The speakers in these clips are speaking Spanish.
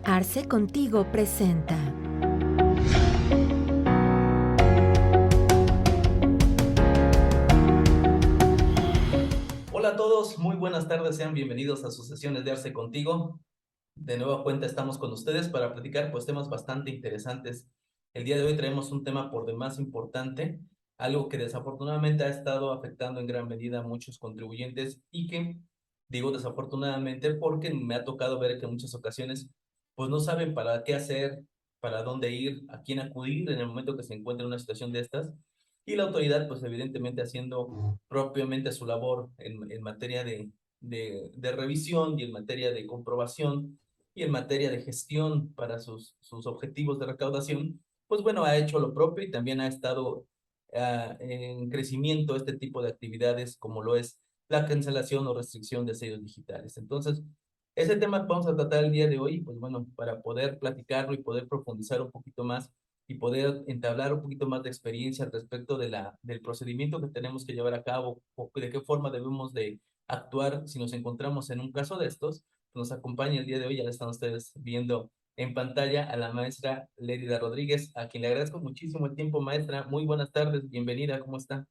Arce Contigo presenta. Hola a todos, muy buenas tardes, sean bienvenidos a sus sesiones de Arce Contigo. De nueva cuenta estamos con ustedes para platicar pues temas bastante interesantes. El día de hoy traemos un tema por demás importante, algo que desafortunadamente ha estado afectando en gran medida a muchos contribuyentes y que digo desafortunadamente porque me ha tocado ver que en muchas ocasiones pues no saben para qué hacer, para dónde ir, a quién acudir en el momento que se encuentra en una situación de estas. Y la autoridad pues evidentemente haciendo propiamente su labor en materia de revisión y en materia de comprobación y en materia de gestión para sus objetivos de recaudación, pues bueno, ha hecho lo propio y también ha estado en crecimiento este tipo de actividades como lo es la cancelación o restricción de sellos digitales. Entonces, ese tema que vamos a tratar el día de hoy, pues bueno, para poder platicarlo y poder profundizar un poquito más y poder entablar un poquito más de experiencia al respecto del procedimiento que tenemos que llevar a cabo o de qué forma debemos de actuar si nos encontramos en un caso de estos. Nos acompaña el día de hoy, ya la están ustedes viendo en pantalla, a la maestra Lérida Rodríguez, a quien le agradezco muchísimo el tiempo, maestra. Muy buenas tardes, bienvenida, ¿cómo está?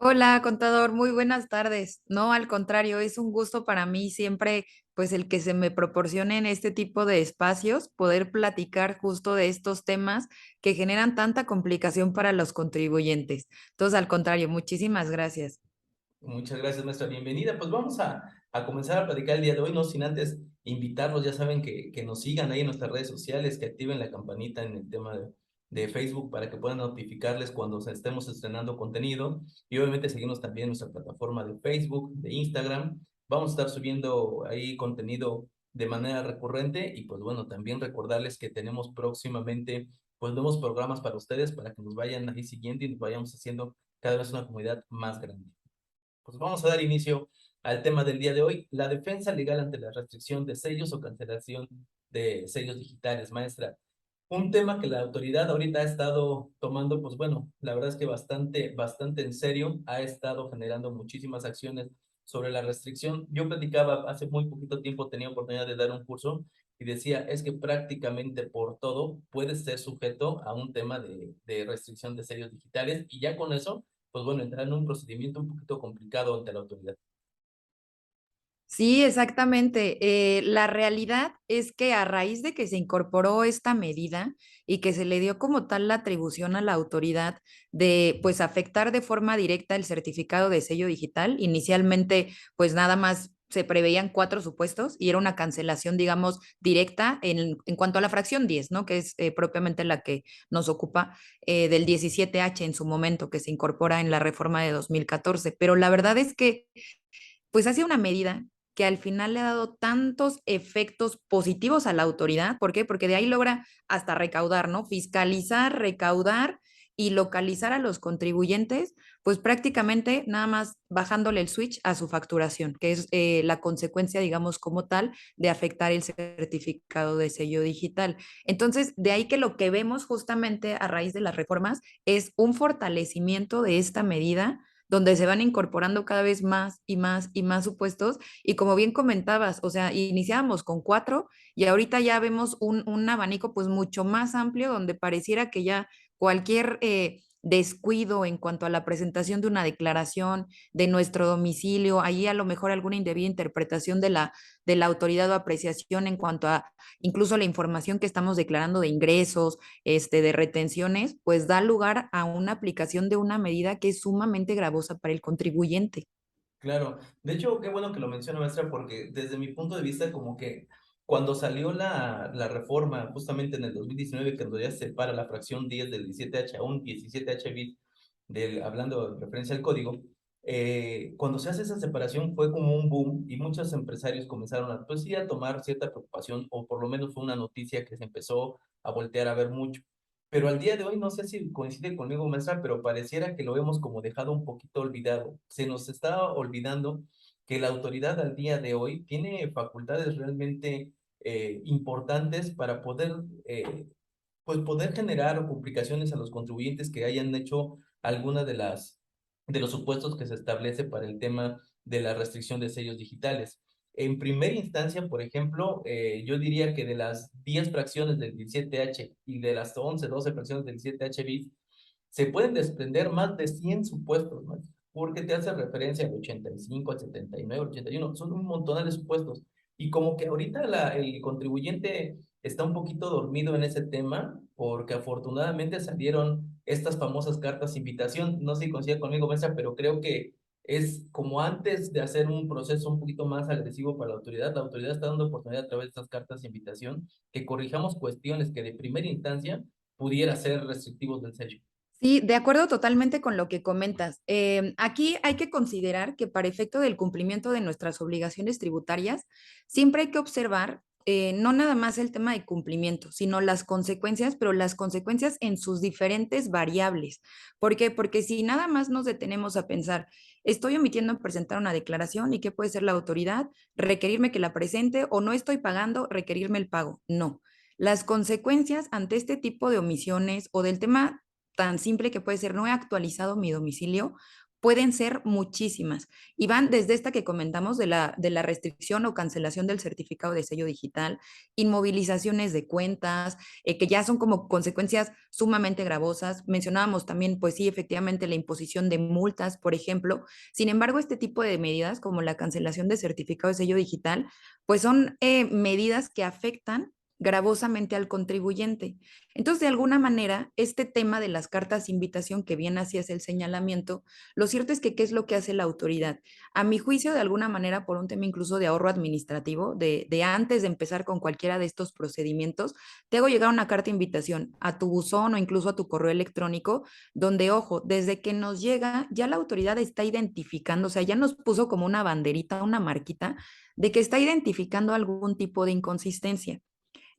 Hola, contador, muy buenas tardes. No, al contrario, es un gusto para mí siempre, pues el que se me proporcionen este tipo de espacios, poder platicar justo de estos temas que generan tanta complicación para los contribuyentes. Entonces, al contrario, muchísimas gracias. Muchas gracias, maestra. Bienvenida. Pues vamos a comenzar a platicar el día de hoy, no sin antes invitarlos, ya saben que nos sigan ahí en nuestras redes sociales, que activen la campanita en el tema de Facebook para que puedan notificarles cuando estemos estrenando contenido y obviamente seguirnos también en nuestra plataforma de Facebook, de Instagram. Vamos a estar subiendo ahí contenido de manera recurrente y pues bueno, también recordarles que tenemos próximamente pues nuevos programas para ustedes para que nos vayan ahí siguiendo y nos vayamos haciendo cada vez una comunidad más grande. Pues vamos a dar inicio al tema del día de hoy, la defensa legal ante la restricción de sellos o cancelación de sellos digitales, maestra. Un tema que la autoridad ahorita ha estado tomando, pues bueno, la verdad es que bastante en serio, ha estado generando muchísimas acciones sobre la restricción. Yo platicaba hace muy poquito tiempo, tenía oportunidad de dar un curso y decía, es que prácticamente por todo puede ser sujeto a un tema de restricción de sellos digitales y ya con eso pues bueno, entrar en un procedimiento un poquito complicado ante la autoridad. Sí, exactamente. La realidad es que a raíz de que se incorporó esta medida y que se le dio como tal la atribución a la autoridad de pues afectar de forma directa el certificado de sello digital, inicialmente pues nada más se preveían 4 supuestos y era una cancelación, digamos, directa en cuanto a la fracción 10, ¿no? Que es propiamente la que nos ocupa del 17H en su momento, que se incorpora en la reforma de 2014. Pero la verdad es que pues ha sido una medida que al final le ha dado tantos efectos positivos a la autoridad. ¿Por qué? Porque de ahí logra hasta recaudar, ¿no? Fiscalizar, recaudar y localizar a los contribuyentes, pues prácticamente nada más bajándole el switch a su facturación, que es la consecuencia, digamos, como tal, de afectar el certificado de sello digital. Entonces, de ahí que lo que vemos justamente a raíz de las reformas es un fortalecimiento de esta medida donde se van incorporando cada vez más y más y más supuestos. Y como bien comentabas, o sea, iniciábamos con 4 y ahorita ya vemos un abanico pues mucho más amplio donde pareciera que ya cualquier descuido en cuanto a la presentación de una declaración de nuestro domicilio, ahí a lo mejor alguna indebida interpretación de la autoridad o apreciación en cuanto a incluso la información que estamos declarando de ingresos, de retenciones, pues da lugar a una aplicación de una medida que es sumamente gravosa para el contribuyente. Claro, de hecho, qué bueno que lo menciona, maestra, porque desde mi punto de vista, como que cuando salió la reforma, justamente en el 2019, cuando ya se separa la fracción 10 del 17H a un 17H bis, hablando de referencia al código, cuando se hace esa separación fue como un boom y muchos empresarios comenzaron a, pues sí, a tomar cierta preocupación, o por lo menos fue una noticia que se empezó a voltear a ver mucho. Pero al día de hoy, no sé si coincide conmigo, maestra, pero pareciera que lo hemos como dejado un poquito olvidado. Se nos está olvidando que la autoridad al día de hoy tiene facultades realmente importantes para poder, pues poder generar complicaciones a los contribuyentes que hayan hecho alguna de los supuestos que se establece para el tema de la restricción de sellos digitales. En primera instancia, por ejemplo, yo diría que de las 10 fracciones del 17H y de las 11, 12 fracciones del 17H bis, se pueden desprender más de 100 supuestos, ¿no? Porque te hace referencia al 85, al 79, al 81, son un montón de supuestos. Y como que ahorita el contribuyente está un poquito dormido en ese tema, porque afortunadamente salieron estas famosas cartas de invitación. No sé si coincide conmigo, Mesa, pero creo que es como antes de hacer un proceso un poquito más agresivo para la autoridad está dando oportunidad a través de estas cartas de invitación que corrijamos cuestiones que de primera instancia pudiera ser restrictivos del sello. Sí, de acuerdo totalmente con lo que comentas. Aquí hay que considerar que para efecto del cumplimiento de nuestras obligaciones tributarias, siempre hay que observar no nada más el tema de cumplimiento, sino las consecuencias, pero las consecuencias en sus diferentes variables. ¿Por qué? Porque si nada más nos detenemos a pensar, estoy omitiendo en presentar una declaración y qué puede ser la autoridad, requerirme que la presente o no estoy pagando, requerirme el pago. No. Las consecuencias ante este tipo de omisiones o del tema tan simple que puede ser, no he actualizado mi domicilio, pueden ser muchísimas y van desde esta que comentamos de la restricción o cancelación del certificado de sello digital, inmovilizaciones de cuentas, que ya son como consecuencias sumamente gravosas. Mencionábamos también, pues sí, efectivamente, la imposición de multas, por ejemplo. Sin embargo, este tipo de medidas, como la cancelación de certificado de sello digital, pues son medidas que afectan gravosamente al contribuyente. Entonces, de alguna manera, este tema de las cartas de invitación que bien hacías el señalamiento, lo cierto es que ¿qué es lo que hace la autoridad? A mi juicio, de alguna manera, por un tema incluso de ahorro administrativo, de antes de empezar con cualquiera de estos procedimientos, te hago llegar una carta de invitación a tu buzón o incluso a tu correo electrónico, donde, ojo, desde que nos llega, ya la autoridad está identificando, o sea, ya nos puso como una banderita, una marquita, de que está identificando algún tipo de inconsistencia.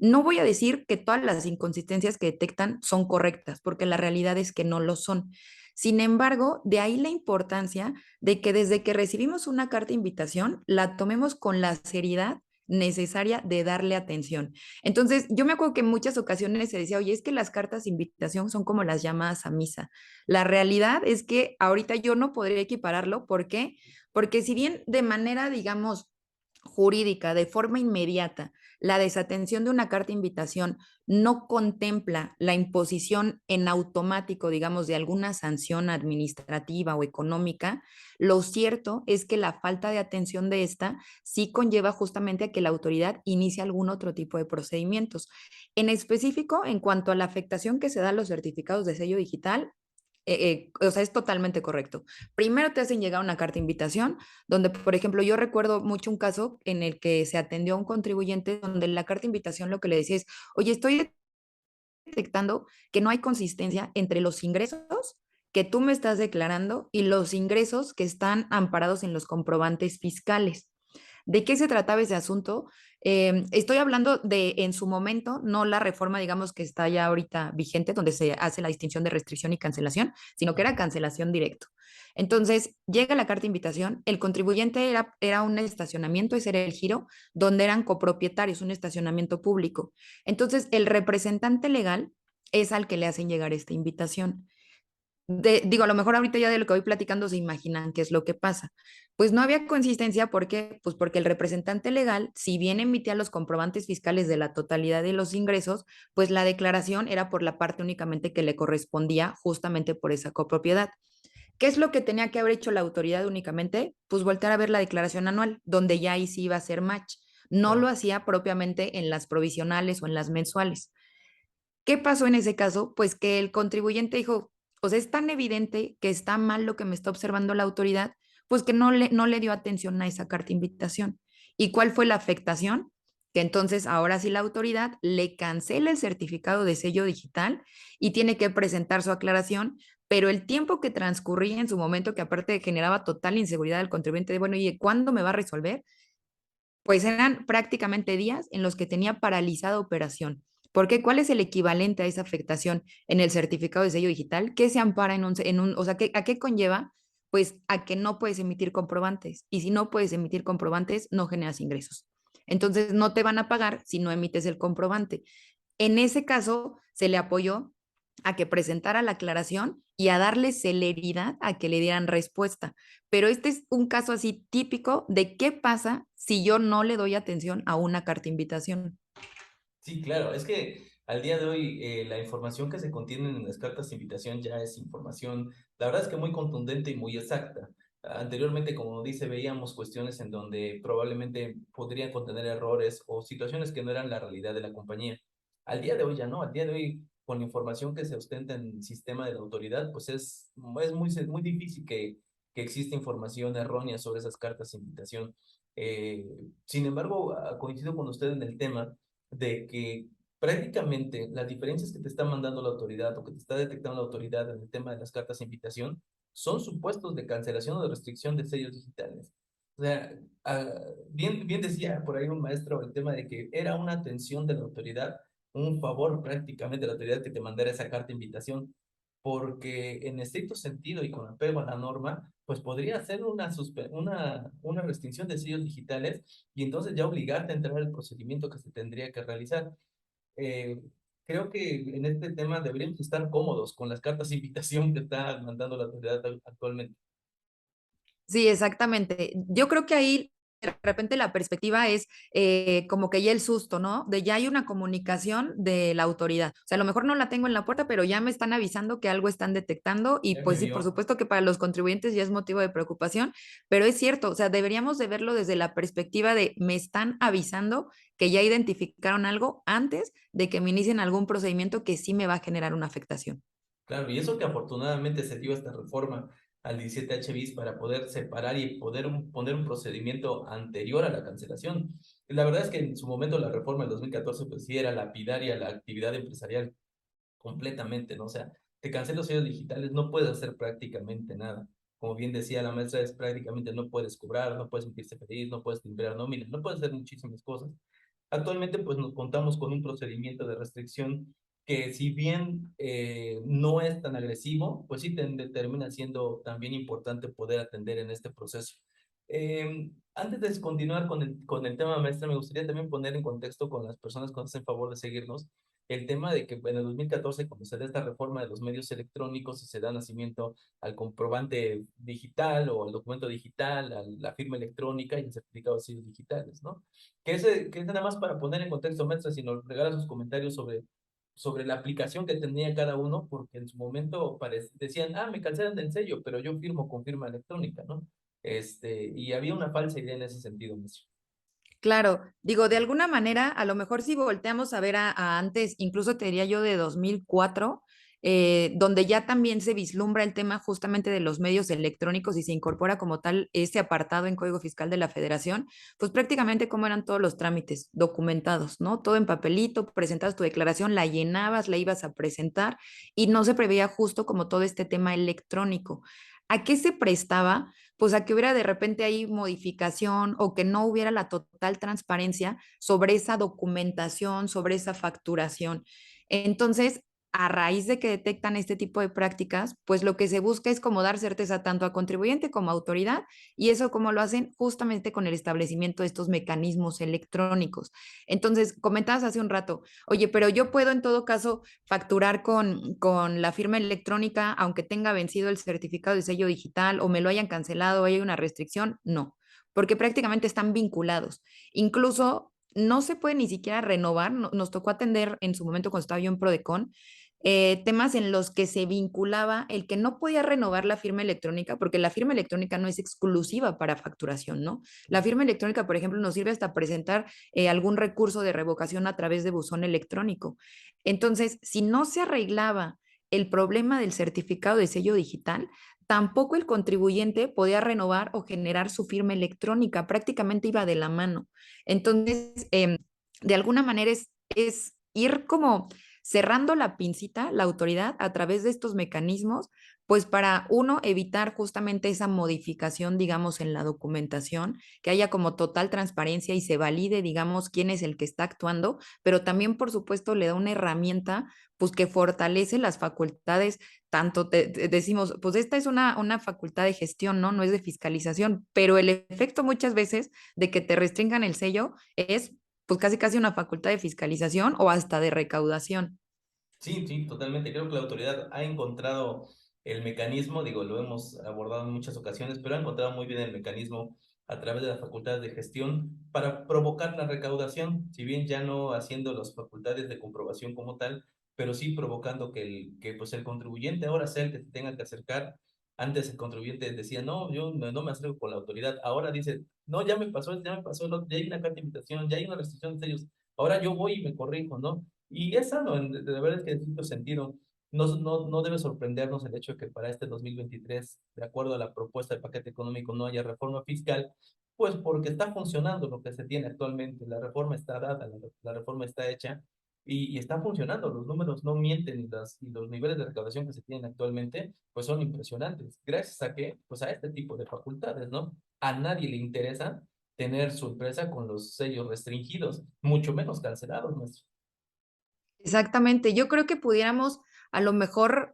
No voy a decir que todas las inconsistencias que detectan son correctas, porque la realidad es que no lo son. Sin embargo, de ahí la importancia de que desde que recibimos una carta de invitación, la tomemos con la seriedad necesaria de darle atención. Entonces, yo me acuerdo que en muchas ocasiones se decía, oye, es que las cartas de invitación son como las llamadas a misa. La realidad es que ahorita yo no podría equipararlo. ¿Por qué? Porque si bien de manera, digamos, jurídica, de forma inmediata, la desatención de una carta de invitación no contempla la imposición en automático, digamos, de alguna sanción administrativa o económica, lo cierto es que la falta de atención de esta sí conlleva justamente a que la autoridad inicie algún otro tipo de procedimientos. En específico, en cuanto a la afectación que se da a los certificados de sello digital, o sea, es totalmente correcto. Primero te hacen llegar una carta de invitación, donde, por ejemplo, yo recuerdo mucho un caso en el que se atendió a un contribuyente donde la carta de invitación lo que le decía es, oye, estoy detectando que no hay consistencia entre los ingresos que tú me estás declarando y los ingresos que están amparados en los comprobantes fiscales. ¿De qué se trataba ese asunto? Estoy hablando de en su momento, no la reforma, digamos, que está ya ahorita vigente, donde se hace la distinción de restricción y cancelación, sino que era cancelación directo. Entonces, llega la carta de invitación, el contribuyente era un estacionamiento, ese era el giro, donde eran copropietarios, un estacionamiento público. Entonces, el representante legal es al que le hacen llegar esta invitación. Digo, a lo mejor ahorita ya de lo que voy platicando se imaginan qué es lo que pasa. Pues no había consistencia, ¿por qué? Pues porque el representante legal, si bien emitía los comprobantes fiscales de la totalidad de los ingresos, pues la declaración era por la parte únicamente que le correspondía justamente por esa copropiedad. ¿Qué es lo que tenía que haber hecho la autoridad únicamente? Pues voltear a ver la declaración anual, donde ya ahí sí iba a ser match. No lo Claro. hacía propiamente en las provisionales o en las mensuales. ¿Qué pasó en ese caso? Pues que el contribuyente dijo, o sea, es tan evidente que está mal lo que me está observando la autoridad, pues que no le dio atención a esa carta de invitación. ¿Y cuál fue la afectación? Que entonces ahora sí la autoridad le cancela el certificado de sello digital y tiene que presentar su aclaración, pero el tiempo que transcurría en su momento, que aparte generaba total inseguridad al contribuyente de, bueno, ¿y cuándo me va a resolver? Pues eran prácticamente días en los que tenía paralizada operación. ¿Por qué? ¿Cuál es el equivalente a esa afectación en el certificado de sello digital? ¿Qué se ampara o sea, ¿a qué conlleva? Pues a que no puedes emitir comprobantes. Y si no puedes emitir comprobantes, no generas ingresos. Entonces, no te van a pagar si no emites el comprobante. En ese caso, se le apoyó a que presentara la aclaración y a darle celeridad a que le dieran respuesta. Pero este es un caso así típico de qué pasa si yo no le doy atención a una carta invitación. Sí, claro, es que al día de hoy la información que se contiene en las cartas de invitación ya es información, la verdad es que muy contundente y muy exacta. Anteriormente, como dice, veíamos cuestiones en donde probablemente podrían contener errores o situaciones que no eran la realidad de la compañía. Al día de hoy ya no, al día de hoy con la información que se ostenta en el sistema de la autoridad, pues es muy difícil que exista información errónea sobre esas cartas de invitación. Eh, Sin embargo, coincido con usted en el tema de que prácticamente las diferencias que te está mandando la autoridad o que te está detectando la autoridad en el tema de las cartas de invitación son supuestos de cancelación o de restricción de sellos digitales. O sea, bien decía por ahí un maestro el tema de que era una atención de la autoridad, un favor prácticamente de la autoridad que te mandara esa carta de invitación, porque en estricto sentido y con apego a la norma, pues podría ser una restricción de sellos digitales y entonces ya obligarte a entrar al procedimiento que se tendría que realizar. Eh, Creo que en este tema deberíamos estar cómodos con las cartas de invitación que está mandando la autoridad actualmente. Sí, exactamente. Yo creo que ahí de repente la perspectiva es como que ya el susto, ¿no? De ya hay una comunicación de la autoridad. O sea, a lo mejor no la tengo en la puerta, pero ya me están avisando que algo están detectando y Ya me pues sí, por vio. supuesto que para los contribuyentes ya es motivo de preocupación, pero es cierto, o sea, deberíamos de verlo desde la perspectiva de me están avisando que ya identificaron algo antes de que me inicien algún procedimiento que sí me va a generar una afectación. Claro, y eso que afortunadamente se dio esta reforma al 17H bis para poder separar y poder poner un procedimiento anterior a la cancelación. La verdad es que en su momento la reforma del 2014 pues sí era lapidaria la actividad empresarial completamente, ¿no? O sea, te cancelas los sellos digitales, no puedes hacer prácticamente nada. Como bien decía la maestra, es prácticamente no puedes cobrar, no puedes emitirse pedir, no puedes timbre nómina, no puedes hacer muchísimas cosas. Actualmente, pues nos contamos con un procedimiento de restricción que si bien no es tan agresivo, pues sí termina siendo también importante poder atender en este proceso. Antes de continuar con el tema, maestra, me gustaría también poner en contexto con las personas que nos hacen favor de seguirnos el tema de que en el 2014, cuando se da esta reforma de los medios electrónicos y se da nacimiento al comprobante digital o al documento digital, a la firma electrónica y el certificado de sellos digitales, ¿no? Que es nada más para poner en contexto, maestra, si nos regala sus comentarios sobre la aplicación que tenía cada uno, porque en su momento decían, me cancelan del sello, pero yo firmo con firma electrónica, ¿no? Y había una falsa idea en ese sentido, maestro. Claro, digo, de alguna manera, a lo mejor si volteamos a ver a antes, incluso te diría yo de 2004, donde ya también se vislumbra el tema justamente de los medios electrónicos y se incorpora como tal este apartado en Código Fiscal de la Federación, pues prácticamente cómo eran todos los trámites documentados, ¿no? Todo en papelito, presentabas tu declaración, la llenabas, la ibas a presentar y no se preveía justo como todo este tema electrónico. ¿A qué se prestaba? Pues a que hubiera de repente ahí modificación o que no hubiera la total transparencia sobre esa documentación, sobre esa facturación. Entonces, a raíz de que detectan este tipo de prácticas, pues lo que se busca es como dar certeza tanto a contribuyente como a autoridad, y eso como lo hacen justamente con el establecimiento de estos mecanismos electrónicos. Entonces, comentabas hace un rato, oye, pero yo puedo en todo caso facturar con la firma electrónica, aunque tenga vencido el certificado de sello digital o me lo hayan cancelado o haya una restricción, no, porque prácticamente están vinculados. Incluso no se puede ni siquiera renovar. Nos tocó atender en su momento cuando estaba yo en Prodecon, temas en los que se vinculaba el que no podía renovar la firma electrónica, porque la firma electrónica no es exclusiva para facturación, ¿no? La firma electrónica, por ejemplo, nos sirve hasta presentar algún recurso de revocación a través de buzón electrónico. Entonces, si no se arreglaba el problema del certificado de sello digital, tampoco el contribuyente podía renovar o generar su firma electrónica, prácticamente iba de la mano. Entonces, de alguna manera es ir como cerrando la pincita, la autoridad, a través de estos mecanismos, pues para uno evitar justamente esa modificación, digamos, en la documentación, que haya como total transparencia y se valide, digamos, quién es el que está actuando, pero también, por supuesto, le da una herramienta, pues que fortalece las facultades, tanto decimos, pues esta es una facultad de gestión, ¿no? No es de fiscalización, pero el efecto muchas veces de que te restringan el sello es pues casi casi una facultad de fiscalización o hasta de recaudación. Sí, sí, totalmente. Creo que la autoridad ha encontrado el mecanismo, digo, lo hemos abordado en muchas ocasiones, pero ha encontrado muy bien el mecanismo a través de las facultades de gestión para provocar la recaudación, si bien ya no haciendo las facultades de comprobación como tal, pero sí provocando que pues el contribuyente ahora sea el que se tenga que acercar. Antes el contribuyente decía, no, yo no me acerco con la autoridad. Ahora dice, no, ya me pasó, ya hay una carta de invitación, ya hay una restricción de sellos. Ahora yo voy y me corrijo, ¿no? Y es sano, de verdad es que en cierto sentido, no debe sorprendernos el hecho de que para este 2023, de acuerdo a la propuesta del paquete económico, no haya reforma fiscal, pues porque está funcionando lo que se tiene actualmente. La reforma está dada, la reforma está hecha y está funcionando. Los números no mienten y los niveles de recaudación que se tienen actualmente, pues son impresionantes. Gracias a que, pues a este tipo de facultades, ¿no? A nadie le interesa tener su empresa con los sellos restringidos, mucho menos cancelados, maestro. Exactamente, yo creo que pudiéramos a lo mejor,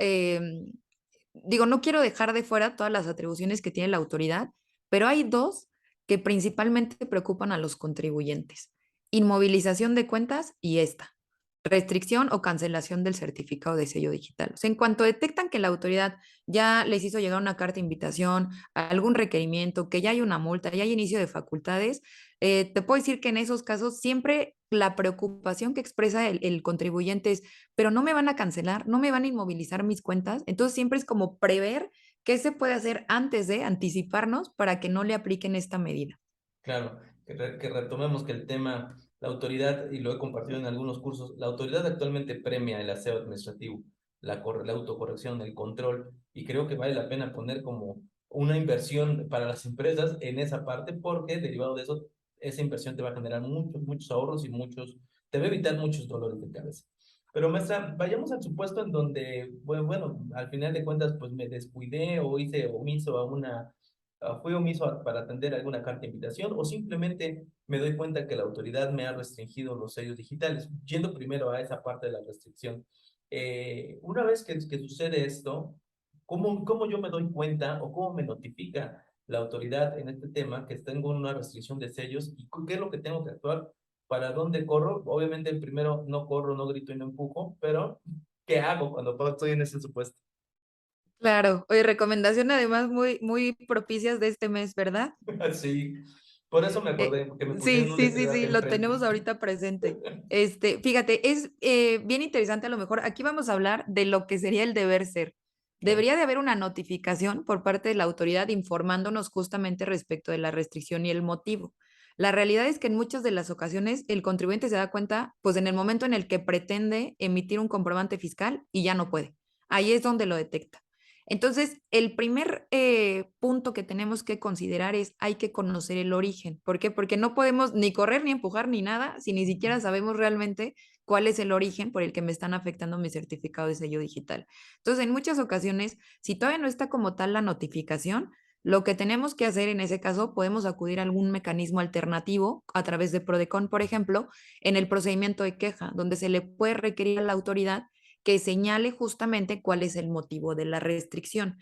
digo, no quiero dejar de fuera todas las atribuciones que tiene la autoridad, pero hay dos que principalmente preocupan a los contribuyentes: inmovilización de cuentas y esta, restricción o cancelación del certificado de sello digital. O sea, en cuanto detectan que la autoridad ya les hizo llegar una carta de invitación, algún requerimiento, que ya hay una multa, ya hay inicio de facultades, te puedo decir que en esos casos siempre la preocupación que expresa el contribuyente es, pero no me van a cancelar, no me van a inmovilizar mis cuentas. Entonces siempre es como prever qué se puede hacer antes de anticiparnos para que no le apliquen esta medida. Claro, que retomemos que el tema, la autoridad, y lo he compartido en algunos cursos, la autoridad actualmente premia el aseo administrativo, la autocorrección, el control, y creo que vale la pena poner como una inversión para las empresas en esa parte, porque derivado de eso, esa inversión te va a generar muchos ahorros y te va a evitar muchos dolores de cabeza. Pero maestra, vayamos al supuesto en donde, bueno, al final de cuentas, pues me descuidé o hice omiso a fui omiso para atender alguna carta de invitación o simplemente me doy cuenta que la autoridad me ha restringido los sellos digitales. Yendo primero a esa parte de la restricción. Una vez que sucede esto, ¿cómo yo me doy cuenta o cómo me notifica la autoridad en este tema que tengo una restricción de sellos y qué es lo que tengo que actuar? ¿Para dónde corro? Obviamente, primero no corro, no grito y no empujo, pero ¿qué hago cuando estoy en ese supuesto? Claro, oye, recomendación además muy, muy propicias de este mes, ¿verdad? Sí, por eso me acordé, porque me Sí, pusieron un sí, sí, letrero acá sí, lo enfrente. tenemos ahorita presente. Fíjate, es bien interesante a lo mejor. Aquí vamos a hablar de lo que sería el deber ser. Claro. Debería de haber una notificación por parte de la autoridad informándonos justamente respecto de la restricción y el motivo. La realidad es que en muchas de las ocasiones el contribuyente se da cuenta, pues en el momento en el que pretende emitir un comprobante fiscal y ya no puede. Ahí es donde lo detecta. Entonces, el primer punto que tenemos que considerar es hay que conocer el origen. ¿Por qué? Porque no podemos ni correr ni empujar ni nada si ni siquiera sabemos realmente cuál es el origen por el que me están afectando mi certificado de sello digital. Entonces, en muchas ocasiones, si todavía no está como tal la notificación, lo que tenemos que hacer en ese caso, podemos acudir a algún mecanismo alternativo a través de Prodecon, por ejemplo, en el procedimiento de queja, donde se le puede requerir a la autoridad que señale justamente cuál es el motivo de la restricción.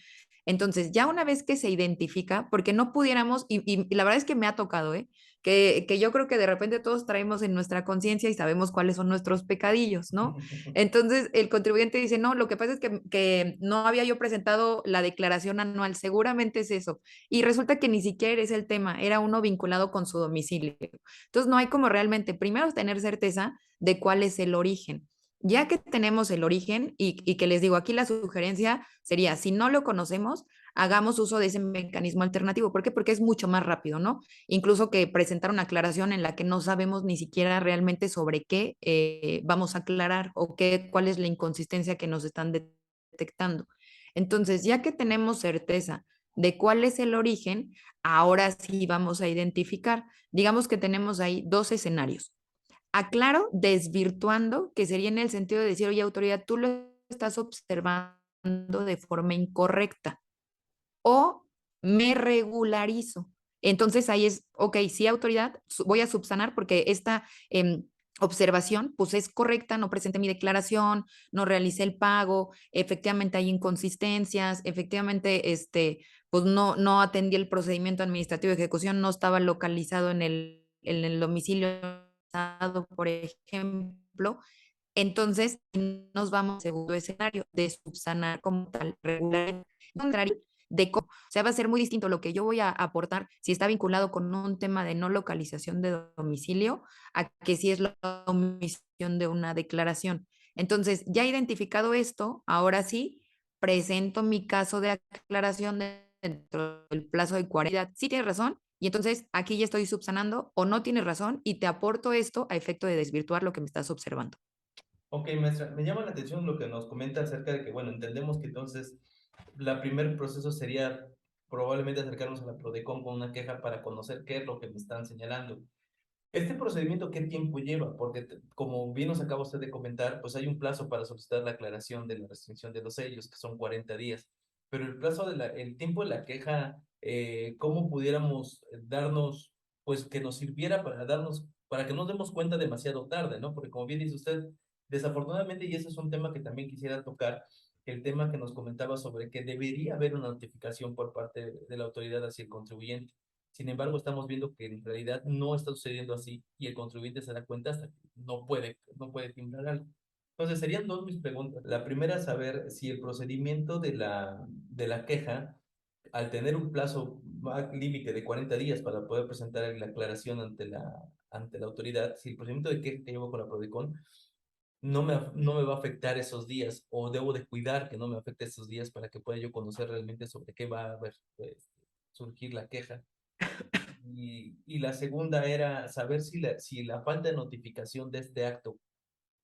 Entonces, ya una vez que se identifica, porque no pudiéramos, y la verdad es que me ha tocado, que yo creo que de repente todos traemos en nuestra conciencia y sabemos cuáles son nuestros pecadillos, ¿no? Entonces, el contribuyente dice, no, lo que pasa es que no había yo presentado la declaración anual, seguramente es eso. Y resulta que ni siquiera es el tema, era uno vinculado con su domicilio. Entonces, no hay como realmente, primero, tener certeza de cuál es el origen. Ya que tenemos el origen y que les digo, aquí la sugerencia sería, si no lo conocemos, hagamos uso de ese mecanismo alternativo. ¿Por qué? Porque es mucho más rápido, ¿no? Incluso que presentar una aclaración en la que no sabemos ni siquiera realmente sobre qué vamos a aclarar o cuál es la inconsistencia que nos están detectando. Entonces, ya que tenemos certeza de cuál es el origen, ahora sí vamos a identificar. Digamos que tenemos ahí dos escenarios. Aclaro, desvirtuando, que sería en el sentido de decir, oye, autoridad, tú lo estás observando de forma incorrecta o me regularizo. Entonces ahí es, ok, sí, autoridad, voy a subsanar porque esta observación pues es correcta, no presenté mi declaración, no realicé el pago, efectivamente hay inconsistencias, efectivamente pues no atendí el procedimiento administrativo de ejecución, no estaba localizado en el domicilio, por ejemplo. Entonces, nos vamos al segundo escenario de subsanar como tal regular, de cómo, o sea, va a ser muy distinto lo que yo voy a aportar si está vinculado con un tema de no localización de domicilio a que si es la omisión de una declaración. Entonces, ya identificado esto, ahora sí, presento mi caso de aclaración dentro del plazo de 40 días. Sí tienes razón, y entonces aquí ya estoy subsanando o no tienes razón y te aporto esto a efecto de desvirtuar lo que me estás observando. Ok, maestra, me llama la atención lo que nos comenta acerca de que, bueno, entendemos que entonces la primer proceso sería probablemente acercarnos a la PRODECON con una queja para conocer qué es lo que me están señalando. ¿Este procedimiento qué tiempo lleva? Porque como bien nos acaba usted de comentar, pues hay un plazo para solicitar la aclaración de la restricción de los sellos, que son 40 días. Pero el plazo el tiempo de la queja, ¿cómo pudiéramos darnos, pues que nos sirviera para darnos, para que no nos demos cuenta demasiado tarde, ¿no? Porque como bien dice usted, desafortunadamente, y ese es un tema que también quisiera tocar, el tema que nos comentaba sobre que debería haber una notificación por parte de la autoridad hacia el contribuyente. Sin embargo, estamos viendo que en realidad no está sucediendo así y el contribuyente se da cuenta hasta que no puede timbrar algo. Entonces, serían dos mis preguntas. La primera, saber si el procedimiento de la queja, al tener un plazo límite de 40 días para poder presentar la aclaración ante la autoridad, si el procedimiento de queja que llevo con la PRODECON no me va a afectar esos días o debo de cuidar que no me afecte esos días para que pueda yo conocer realmente sobre qué va a surgir la queja. Y la segunda era saber si la falta de notificación de este acto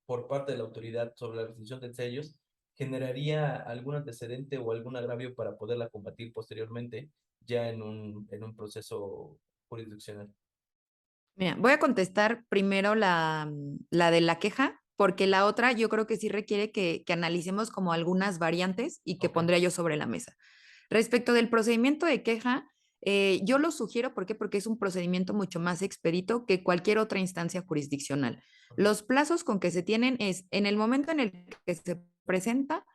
por parte de la autoridad sobre la restricción de sellos generaría algún antecedente o algún agravio para poderla combatir posteriormente ya en un proceso jurisdiccional. Mira, voy a contestar primero la de la queja, porque la otra yo creo que sí requiere que analicemos como algunas variantes y que Ok, pondría yo sobre la mesa. Respecto del procedimiento de queja, yo lo sugiero, ¿por qué? Porque es un procedimiento mucho más expedito que cualquier otra instancia jurisdiccional. ok, Los plazos con que se tienen es en el momento en el que se presenta,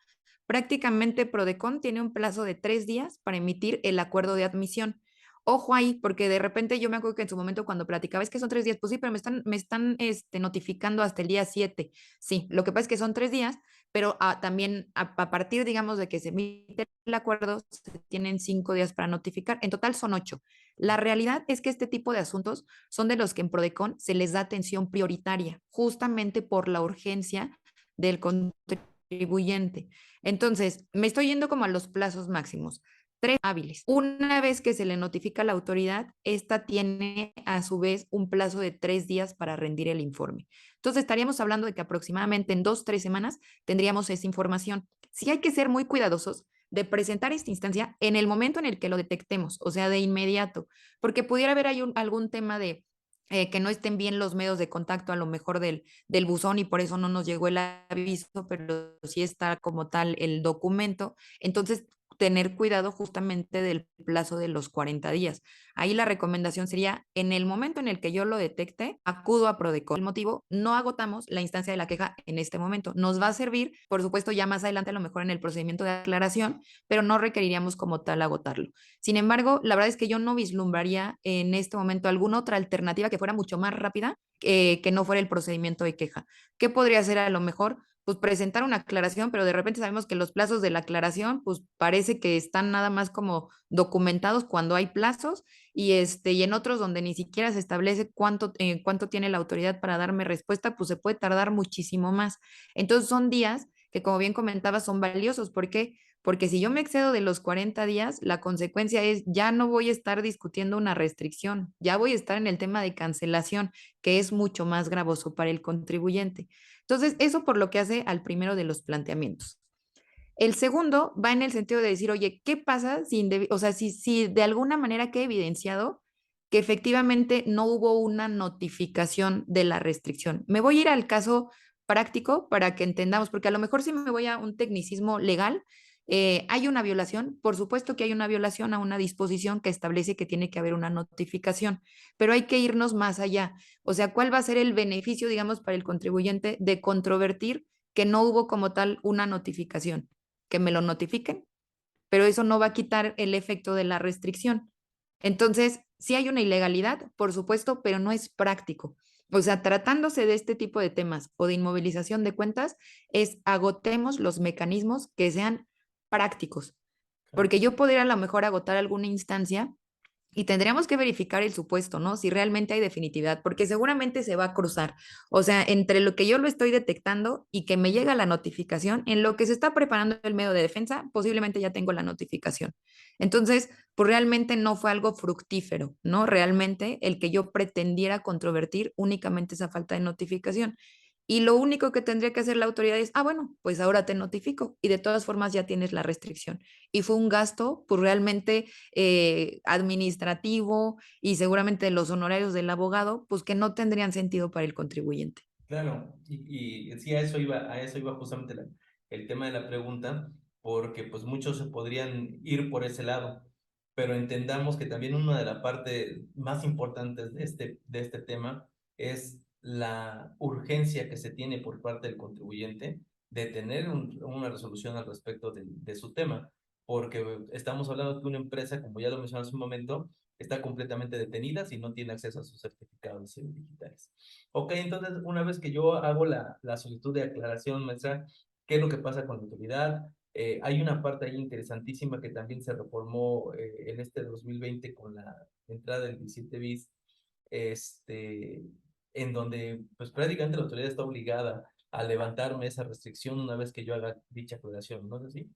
prácticamente Prodecon tiene un plazo de 3 días para emitir el acuerdo de admisión. Ojo ahí, porque de repente yo me acuerdo que en su momento cuando platicaba es que son 3 días, pues sí, pero me están notificando hasta el día 7. Sí, lo que pasa es que son 3 días, pero también a partir, digamos, de que se emite el acuerdo, se tienen 5 días para notificar. En total son 8. La realidad es que este tipo de asuntos son de los que en Prodecon se les da atención prioritaria, justamente por la urgencia del contribuyente. Entonces, me estoy yendo como a los plazos máximos. 3 hábiles. Una vez que se le notifica a la autoridad, esta tiene a su vez un plazo de 3 días para rendir el informe. Entonces, estaríamos hablando de que aproximadamente en 2, 3 semanas tendríamos esa información. Sí hay que ser muy cuidadosos de presentar esta instancia en el momento en el que lo detectemos, o sea, de inmediato, porque pudiera haber algún tema de que no estén bien los medios de contacto a lo mejor del buzón y por eso no nos llegó el aviso, pero sí está como tal el documento. Entonces, tener cuidado justamente del plazo de los 40 días. Ahí la recomendación sería, en el momento en el que yo lo detecte, acudo a Prodecon. El motivo, no agotamos la instancia de la queja en este momento. Nos va a servir, por supuesto, ya más adelante, a lo mejor en el procedimiento de aclaración, pero no requeriríamos como tal agotarlo. Sin embargo, la verdad es que yo no vislumbraría en este momento alguna otra alternativa que fuera mucho más rápida que no fuera el procedimiento de queja. ¿Qué podría ser a lo mejor? Pues presentar una aclaración, pero de repente sabemos que los plazos de la aclaración, pues parece que están nada más como documentados cuando hay plazos y en otros donde ni siquiera se establece cuánto tiene la autoridad para darme respuesta, pues se puede tardar muchísimo más. Entonces son días que, como bien comentaba, son valiosos. ¿Por qué? Porque si yo me excedo de los 40 días, la consecuencia es ya no voy a estar discutiendo una restricción, ya voy a estar en el tema de cancelación, que es mucho más gravoso para el contribuyente. Entonces, eso por lo que hace al primero de los planteamientos. El segundo va en el sentido de decir, oye, ¿qué pasa o sea, si de alguna manera queda evidenciado que efectivamente no hubo una notificación de la restricción? Me voy a ir al caso práctico para que entendamos, porque a lo mejor si me voy a un tecnicismo legal, hay una violación, por supuesto que hay una violación a una disposición que establece que tiene que haber una notificación, pero hay que irnos más allá. O sea, ¿cuál va a ser el beneficio, digamos, para el contribuyente de controvertir que no hubo como tal una notificación? Que me lo notifiquen, pero eso no va a quitar el efecto de la restricción. Entonces, sí hay una ilegalidad, por supuesto, pero no es práctico. O sea, tratándose de este tipo de temas o de inmovilización de cuentas, es agotemos los mecanismos que sean prácticos, Claro. porque yo podría a lo mejor agotar alguna instancia y tendríamos que verificar el supuesto, ¿no? Si realmente hay definitividad, porque seguramente se va a cruzar. O sea, entre lo que yo lo estoy detectando y que me llega la notificación, en lo que se está preparando el medio de defensa, posiblemente ya tengo la notificación. Entonces, pues realmente no fue algo fructífero, ¿no? Realmente el que yo pretendiera controvertir únicamente esa falta de notificación. Y lo único que tendría que hacer la autoridad es, bueno, pues ahora te notifico y de todas formas ya tienes la restricción. Y fue un gasto, pues realmente administrativo y seguramente los honorarios del abogado, pues que no tendrían sentido para el contribuyente. Claro, y sí, a eso iba justamente el tema de la pregunta, porque pues muchos se podrían ir por ese lado, pero entendamos que también una de las partes más importantes de este tema es la urgencia que se tiene por parte del contribuyente de tener una resolución al respecto de su tema, porque estamos hablando de una empresa, como ya lo mencioné hace un momento, está completamente detenida si no tiene acceso a sus certificados digitales. Ok, entonces una vez que yo hago la solicitud de aclaración, maestra, ¿qué es lo que pasa con la autoridad? Hay una parte ahí interesantísima que también se reformó en este 2020 con la entrada del 17 bis, este, en donde pues prácticamente la autoridad está obligada a levantarme esa restricción una vez que yo haga dicha aclaración, ¿no es así?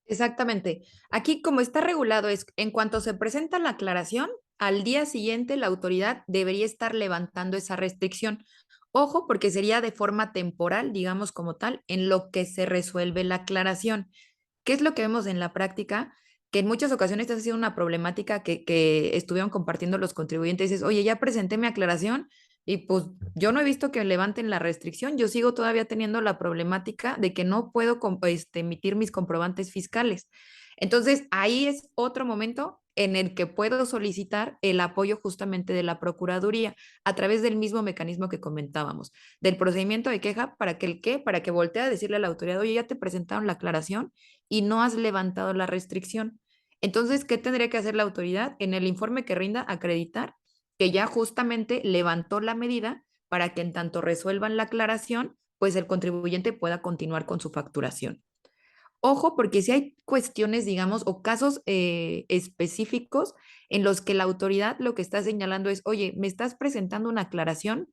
Exactamente. Aquí, como está regulado, es en cuanto se presenta la aclaración, al día siguiente la autoridad debería estar levantando esa restricción. Ojo, porque sería de forma temporal, digamos como tal, en lo que se resuelve la aclaración. ¿Qué es lo que vemos en la práctica? Que en muchas ocasiones esta ha sido una problemática que estuvieron compartiendo los contribuyentes. Es, oye, ya presenté mi aclaración y pues yo no he visto que levanten la restricción. Yo sigo todavía teniendo la problemática de que no puedo emitir mis comprobantes fiscales. Entonces, ahí es otro momento en el que puedo solicitar el apoyo justamente de la Procuraduría a través del mismo mecanismo que comentábamos, del procedimiento de queja para que para que voltee a decirle a la autoridad, oye, ya te presentaron la aclaración y no has levantado la restricción. Entonces, ¿qué tendría que hacer la autoridad? En el informe que rinda, acreditar que ya justamente levantó la medida para que en tanto resuelvan la aclaración, pues el contribuyente pueda continuar con su facturación. Ojo, porque si hay cuestiones, digamos, o casos específicos en los que la autoridad lo que está señalando es, oye, me estás presentando una aclaración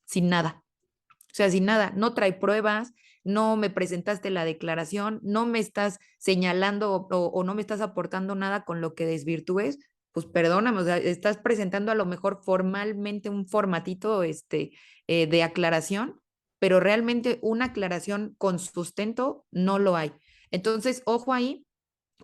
sin nada. O sea, sin nada, no trae pruebas, no me presentaste la declaración, no me estás señalando o no me estás aportando nada con lo que desvirtúes, pues perdóname, o sea, estás presentando a lo mejor formalmente un formatito de aclaración, pero realmente una aclaración con sustento no lo hay. Entonces, ojo ahí,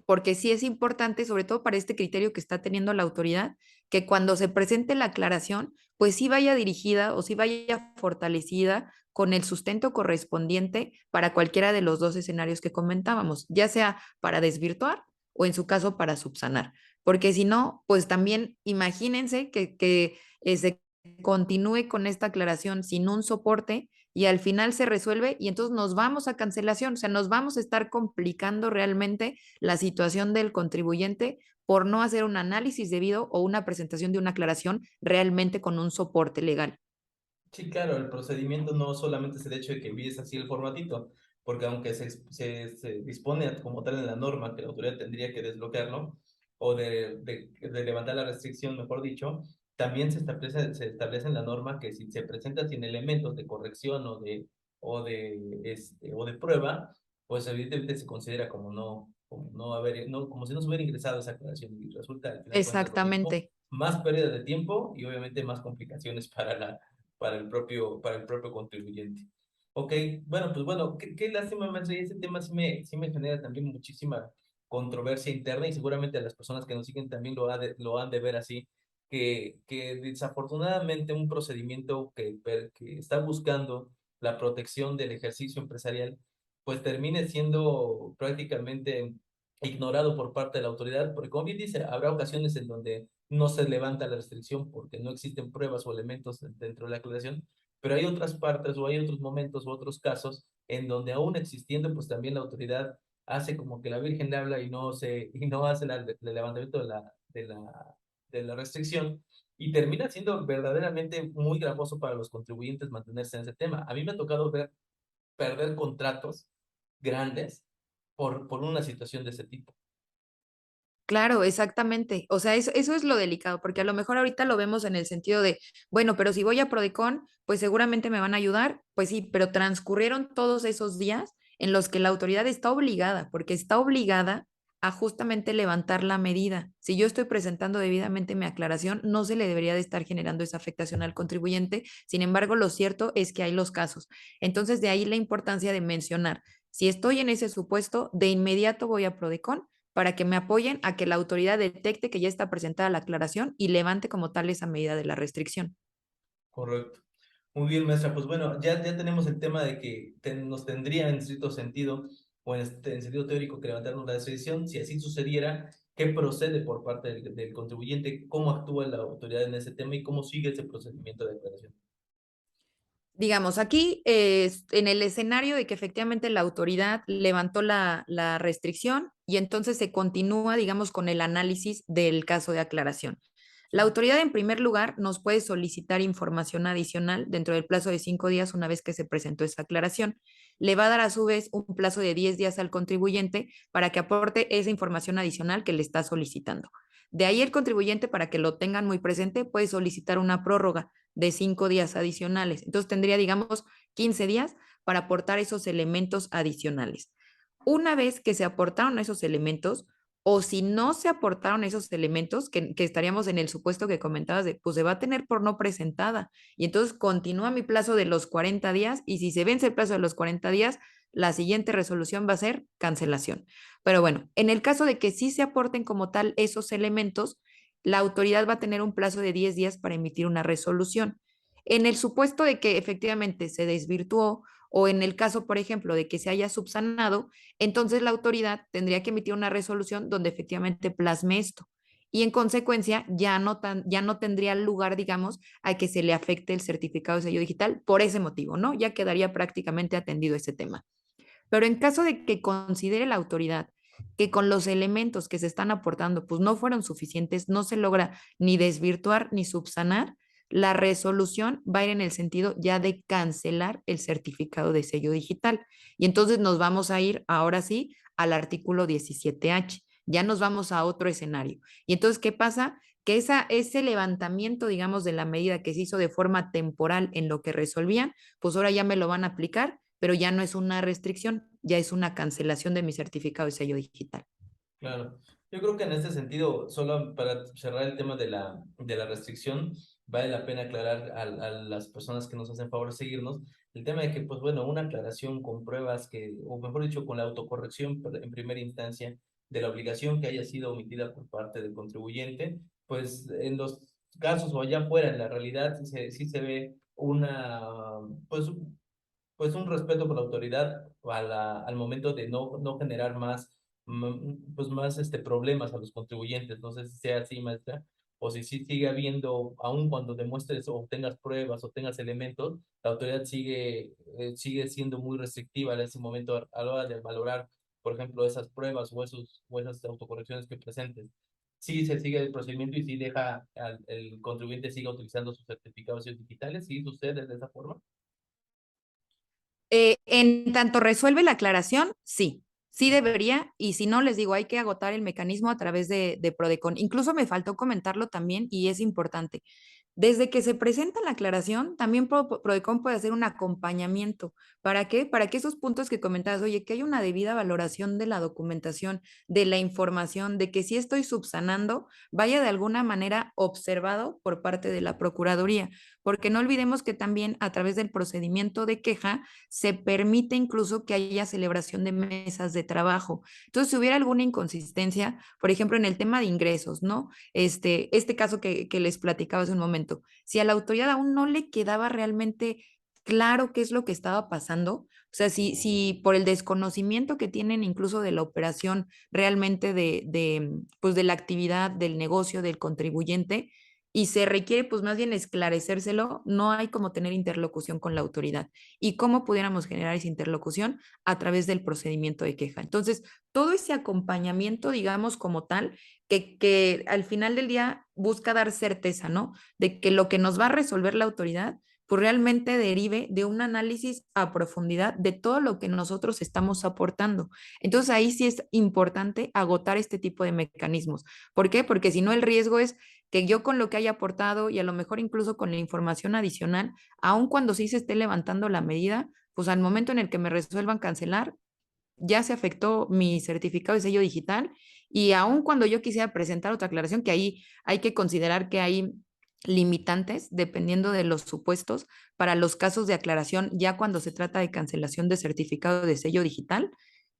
porque sí es importante, sobre todo para este criterio que está teniendo la autoridad, que cuando se presente la aclaración, pues sí vaya dirigida o sí vaya fortalecida con el sustento correspondiente para cualquiera de los dos escenarios que comentábamos, ya sea para desvirtuar o en su caso para subsanar. Porque si no, pues también imagínense que se continúe con esta aclaración sin un soporte y al final se resuelve y entonces nos vamos a cancelación, o sea, nos vamos a estar complicando realmente la situación del contribuyente por no hacer un análisis debido o una presentación de una aclaración realmente con un soporte legal. Sí, claro, el procedimiento no solamente es el hecho de que envíes así el formatito, porque aunque se dispone como tal en la norma que la autoridad tendría que desbloquearlo o de levantar la restricción, mejor dicho, también se establece en la norma que si se presenta sin elementos de corrección o de prueba, pues evidentemente se considera como no haber, no, como si no se hubiera ingresado esa aclaración y resulta al final de cuentas lo mismo, Exactamente. más pérdida de tiempo y obviamente más complicaciones para el propio contribuyente. Ok, bueno, pues bueno, qué lástima, maestro, y ese tema sí me genera también muchísima controversia interna y seguramente a las personas que nos siguen también lo han de ver así, que desafortunadamente un procedimiento que está buscando la protección del ejercicio empresarial, pues termine siendo prácticamente ignorado por parte de la autoridad, porque como bien dice, habrá ocasiones en donde no se levanta la restricción porque no existen pruebas o elementos dentro de la aclaración, pero hay otras partes o hay otros momentos o otros casos en donde aún existiendo, pues también la autoridad hace como que la Virgen le habla y no hace el levantamiento de la restricción y termina siendo verdaderamente muy gravoso para los contribuyentes mantenerse en ese tema. A mí me ha tocado ver perder contratos grandes por una situación de ese tipo. Claro, exactamente. O sea, eso es lo delicado, porque a lo mejor ahorita lo vemos en el sentido de, bueno, pero si voy a Prodecon, pues seguramente me van a ayudar. Pues sí, pero transcurrieron todos esos días en los que la autoridad está obligada, porque está obligada a justamente levantar la medida. Si yo estoy presentando debidamente mi aclaración, no se le debería de estar generando esa afectación al contribuyente. Sin embargo, lo cierto es que hay los casos. Entonces, de ahí la importancia de mencionar, si estoy en ese supuesto, de inmediato voy a Prodecon para que me apoyen a que la autoridad detecte que ya está presentada la aclaración y levante como tal esa medida de la restricción. Correcto. Muy bien, maestra. Pues bueno, ya tenemos el tema de que nos tendría en cierto sentido, o en sentido teórico, que levantarnos la decisión. Si así sucediera, ¿qué procede por parte del contribuyente? ¿Cómo actúa la autoridad en ese tema y cómo sigue ese procedimiento de declaración? Digamos, aquí en el escenario de que efectivamente la autoridad levantó la restricción y entonces se continúa, digamos, con el análisis del caso de aclaración. La autoridad, en primer lugar, nos puede solicitar información adicional dentro del plazo de 5 días una vez que se presentó esa aclaración. Le va a dar a su vez un plazo de 10 días al contribuyente para que aporte esa información adicional que le está solicitando. De ahí el contribuyente, para que lo tengan muy presente, puede solicitar una prórroga de 5 días adicionales. Entonces tendría, digamos, 15 días para aportar esos elementos adicionales. Una vez que se aportaron esos elementos, o si no se aportaron esos elementos, que estaríamos en el supuesto que comentabas de, pues se va a tener por no presentada. Y entonces continúa mi plazo de los 40 días y si se vence el plazo de los 40 días, la siguiente resolución va a ser cancelación. Pero bueno, en el caso de que sí se aporten como tal esos elementos, la autoridad va a tener un plazo de 10 días para emitir una resolución. En el supuesto de que efectivamente se desvirtuó o en el caso, por ejemplo, de que se haya subsanado, entonces la autoridad tendría que emitir una resolución donde efectivamente plasme esto. Y en consecuencia ya no tendría lugar, digamos, a que se le afecte el certificado de sello digital por ese motivo, ¿no? Ya quedaría prácticamente atendido ese tema. Pero en caso de que considere la autoridad que con los elementos que se están aportando, pues no fueron suficientes, no se logra ni desvirtuar ni subsanar, la resolución va a ir en el sentido ya de cancelar el certificado de sello digital. Y entonces nos vamos a ir ahora sí al artículo 17H. Ya nos vamos a otro escenario. Y entonces, ¿qué pasa? Que ese levantamiento, digamos, de la medida que se hizo de forma temporal en lo que resolvían, pues ahora ya me lo van a aplicar, pero ya no es una restricción, ya es una cancelación de mi certificado de sello digital. Claro. Yo creo que en este sentido, solo para cerrar el tema de la restricción, vale la pena aclarar a las personas que nos hacen favor de seguirnos el tema de que, pues bueno, una aclaración con pruebas que, o mejor dicho, con la autocorrección en primera instancia de la obligación que haya sido omitida por parte del contribuyente, pues en los casos o allá afuera, en la realidad, sí se ve pues, pues un respeto por la autoridad al momento de no generar pues más problemas a los contribuyentes. No sé si sea así, maestra, o si sí sigue habiendo, aun cuando demuestres o tengas pruebas o tengas elementos, la autoridad sigue siendo muy restrictiva en ese momento a la hora de valorar, por ejemplo, esas pruebas o esas autocorrecciones que presentes. Sí se sigue el procedimiento y sí deja al el contribuyente siga utilizando sus certificados digitales. ¿Sí sucede de esa forma? En tanto resuelve la aclaración, sí, sí debería, y si no, les digo, hay que agotar el mecanismo a través de Prodecon. Incluso me faltó comentarlo también y es importante. Desde que se presenta la aclaración, también Prodecon puede hacer un acompañamiento. ¿Para qué? Para que esos puntos que comentabas, oye, que hay una debida valoración de la documentación, de la información, de que si estoy subsanando, vaya de alguna manera observado por parte de la Procuraduría. Porque no olvidemos que también a través del procedimiento de queja se permite incluso que haya celebración de mesas de trabajo. Entonces, si hubiera alguna inconsistencia, por ejemplo, en el tema de ingresos, ¿no? Este caso que les platicaba hace un momento, si a la autoridad aún no le quedaba realmente claro qué es lo que estaba pasando, o sea, si por el desconocimiento que tienen incluso de la operación realmente pues de la actividad del negocio del contribuyente, y se requiere pues más bien esclarecérselo, no hay como tener interlocución con la autoridad. ¿Y cómo pudiéramos generar esa interlocución? A través del procedimiento de queja. Entonces, todo ese acompañamiento, digamos, como tal, que al final del día busca dar certeza, ¿no? De que lo que nos va a resolver la autoridad pues realmente derive de un análisis a profundidad de todo lo que nosotros estamos aportando. Entonces ahí sí es importante agotar este tipo de mecanismos. ¿Por qué? Porque si no el riesgo es que yo con lo que haya aportado y a lo mejor incluso con la información adicional, aun cuando sí se esté levantando la medida, pues al momento en el que me resuelvan cancelar, ya se afectó mi certificado de sello digital y aun cuando yo quisiera presentar otra aclaración, que ahí hay que considerar que hay limitantes dependiendo de los supuestos para los casos de aclaración, ya cuando se trata de cancelación de certificado de sello digital,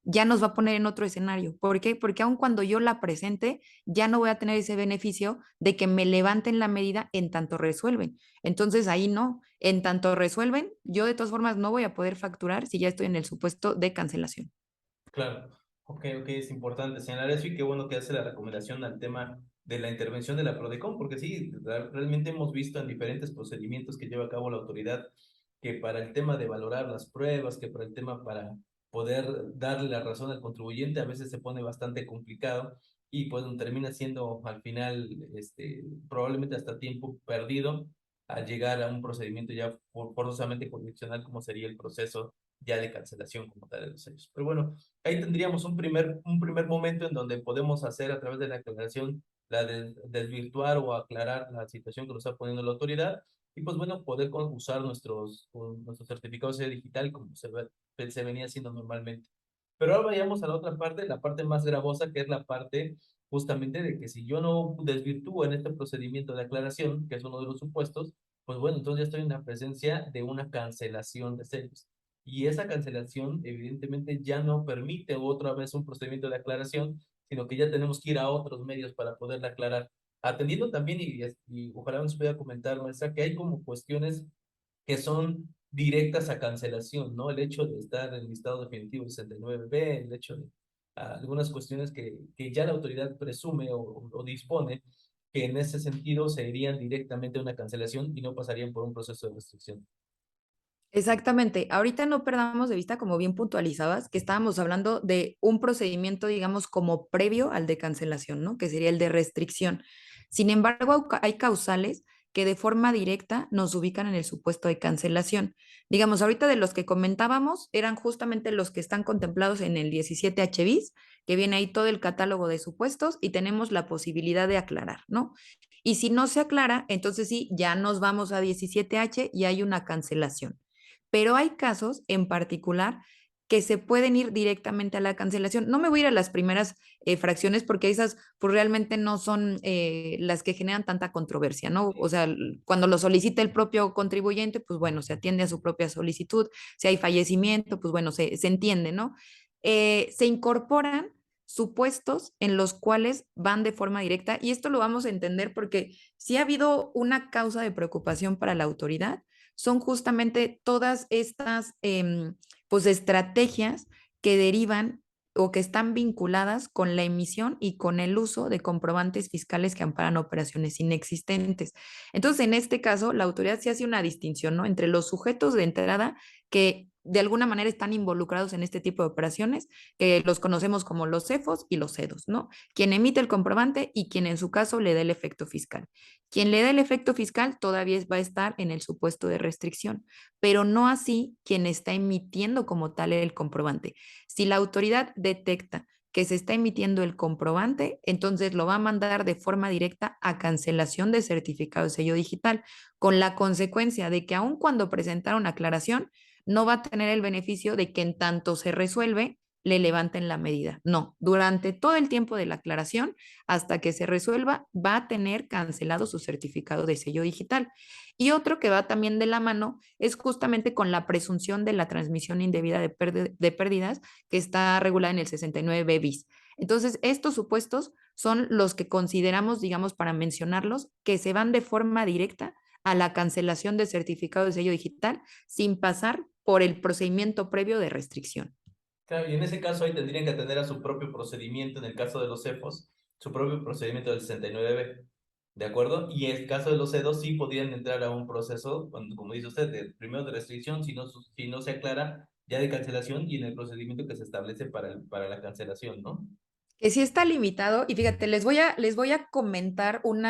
ya nos va a poner en otro escenario. ¿Por qué? Porque aun cuando yo la presente, ya no voy a tener ese beneficio de que me levanten la medida en tanto resuelven. Entonces ahí no, en tanto resuelven, yo de todas formas no voy a poder facturar si ya estoy en el supuesto de cancelación. Claro, ok, es importante señalar eso y qué bueno que hace la recomendación al tema de la intervención de la PRODECON, porque sí, realmente hemos visto en diferentes procedimientos que lleva a cabo la autoridad que para el tema de valorar las pruebas, que para el tema para poder darle la razón al contribuyente a veces se pone bastante complicado y pues termina siendo al final probablemente hasta tiempo perdido al llegar a un procedimiento ya forzosamente jurisdiccional como sería el proceso ya de cancelación como tal de los sellos. Pero bueno, ahí tendríamos un primer momento en donde podemos hacer a través de la aclaración desvirtuar o aclarar la situación que nos está poniendo la autoridad y pues bueno, poder usar nuestros certificados de digital como se venía haciendo normalmente. Pero ahora vayamos a la otra parte, la parte más gravosa, que es la parte justamente de que si yo no desvirtúo en este procedimiento de aclaración, que es uno de los supuestos, pues bueno, entonces ya estoy en la presencia de una cancelación de sellos. Y esa cancelación evidentemente ya no permite otra vez un procedimiento de aclaración, sino que ya tenemos que ir a otros medios para poderla aclarar. Atendiendo también, y ojalá nos pueda comentar, maestra, que hay como cuestiones que son directas a cancelación, ¿no? El hecho de estar en el listado definitivo 69B, el hecho de algunas cuestiones que ya la autoridad presume o dispone que en ese sentido se irían directamente a una cancelación y no pasarían por un proceso de restricción. Exactamente. Ahorita no perdamos de vista, como bien puntualizabas, que estábamos hablando de un procedimiento, digamos, como previo al de cancelación, ¿no? Que sería el de restricción. Sin embargo, hay causales que de forma directa nos ubican en el supuesto de cancelación. Digamos, ahorita de los que comentábamos eran justamente los que están contemplados en el 17H bis, que viene ahí todo el catálogo de supuestos y tenemos la posibilidad de aclarar, ¿no? Y si no se aclara, entonces sí, ya nos vamos a 17H y hay una cancelación, pero hay casos en particular que se pueden ir directamente a la cancelación. No me voy a ir a las primeras fracciones porque esas pues realmente no son las que generan tanta controversia, ¿no? O sea, cuando lo solicita el propio contribuyente, pues bueno, se atiende a su propia solicitud. Si hay fallecimiento, pues bueno, se entiende, ¿no? Se incorporan supuestos en los cuales van de forma directa y esto lo vamos a entender porque si ha habido una causa de preocupación para la autoridad, son justamente todas estas pues estrategias que derivan o que están vinculadas con la emisión y con el uso de comprobantes fiscales que amparan operaciones inexistentes. Entonces, en este caso, la autoridad sí hace una distinción, ¿no? Entre los sujetos de entrada que de alguna manera están involucrados en este tipo de operaciones, que los conocemos como los CEFOS y los CEDOS, ¿no? Quien emite el comprobante y quien en su caso le da el efecto fiscal. Quien le da el efecto fiscal todavía va a estar en el supuesto de restricción, pero no así quien está emitiendo como tal el comprobante. Si la autoridad detecta que se está emitiendo el comprobante, entonces lo va a mandar de forma directa a cancelación de certificado de sello digital, con la consecuencia de que aun cuando presentaron aclaración, no va a tener el beneficio de que en tanto se resuelve, le levanten la medida. No, durante todo el tiempo de la aclaración, hasta que se resuelva, va a tener cancelado su certificado de sello digital. Y otro que va también de la mano es justamente con la presunción de la transmisión indebida de pérdidas que está regulada en el 69 bis. Entonces, estos supuestos son los que consideramos, digamos, para mencionarlos, que se van de forma directa a la cancelación de certificado de sello digital sin pasar por el procedimiento previo de restricción. Claro, y en ese caso ahí tendrían que atender a su propio procedimiento, en el caso de los CEFOS, su propio procedimiento del 69B. ¿De acuerdo? Y en el caso de los CEDOS sí podrían entrar a un proceso, como dice usted, primero de restricción, si no se aclara, ya de cancelación y en el procedimiento que se establece para la cancelación, ¿no? Que sí está limitado. Y fíjate, les voy a comentar un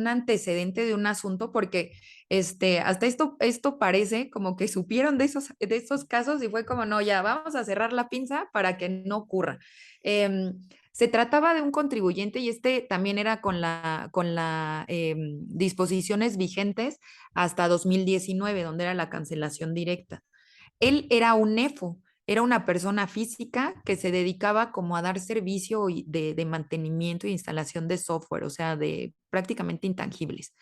antecedente de un asunto porque hasta esto parece como que supieron de esos casos y fue como, no, ya vamos a cerrar la pinza para que no ocurra. Se trataba de un contribuyente y también era con la disposiciones vigentes hasta 2019, donde era la cancelación directa. Él era un NEFO, era una persona física que se dedicaba como a dar servicio de mantenimiento e instalación de software, o sea, de prácticamente intangibles.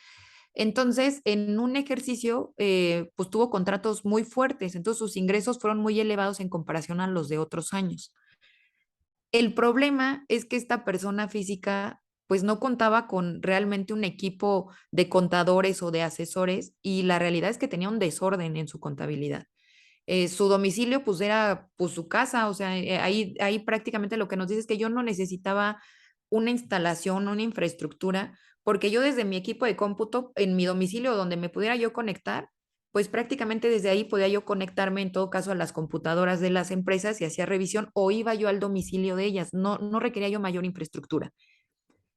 Entonces, en un ejercicio, pues tuvo contratos muy fuertes, entonces sus ingresos fueron muy elevados en comparación a los de otros años. El problema es que esta persona física pues no contaba con realmente un equipo de contadores o de asesores y la realidad es que tenía un desorden en su contabilidad. Su domicilio pues era pues su casa, o sea, ahí prácticamente lo que nos dice es que yo no necesitaba una instalación, una infraestructura, porque yo desde mi equipo de cómputo, en mi domicilio donde me pudiera yo conectar, pues prácticamente desde ahí podía yo conectarme en todo caso a las computadoras de las empresas y hacía revisión o iba yo al domicilio de ellas, no requería yo mayor infraestructura.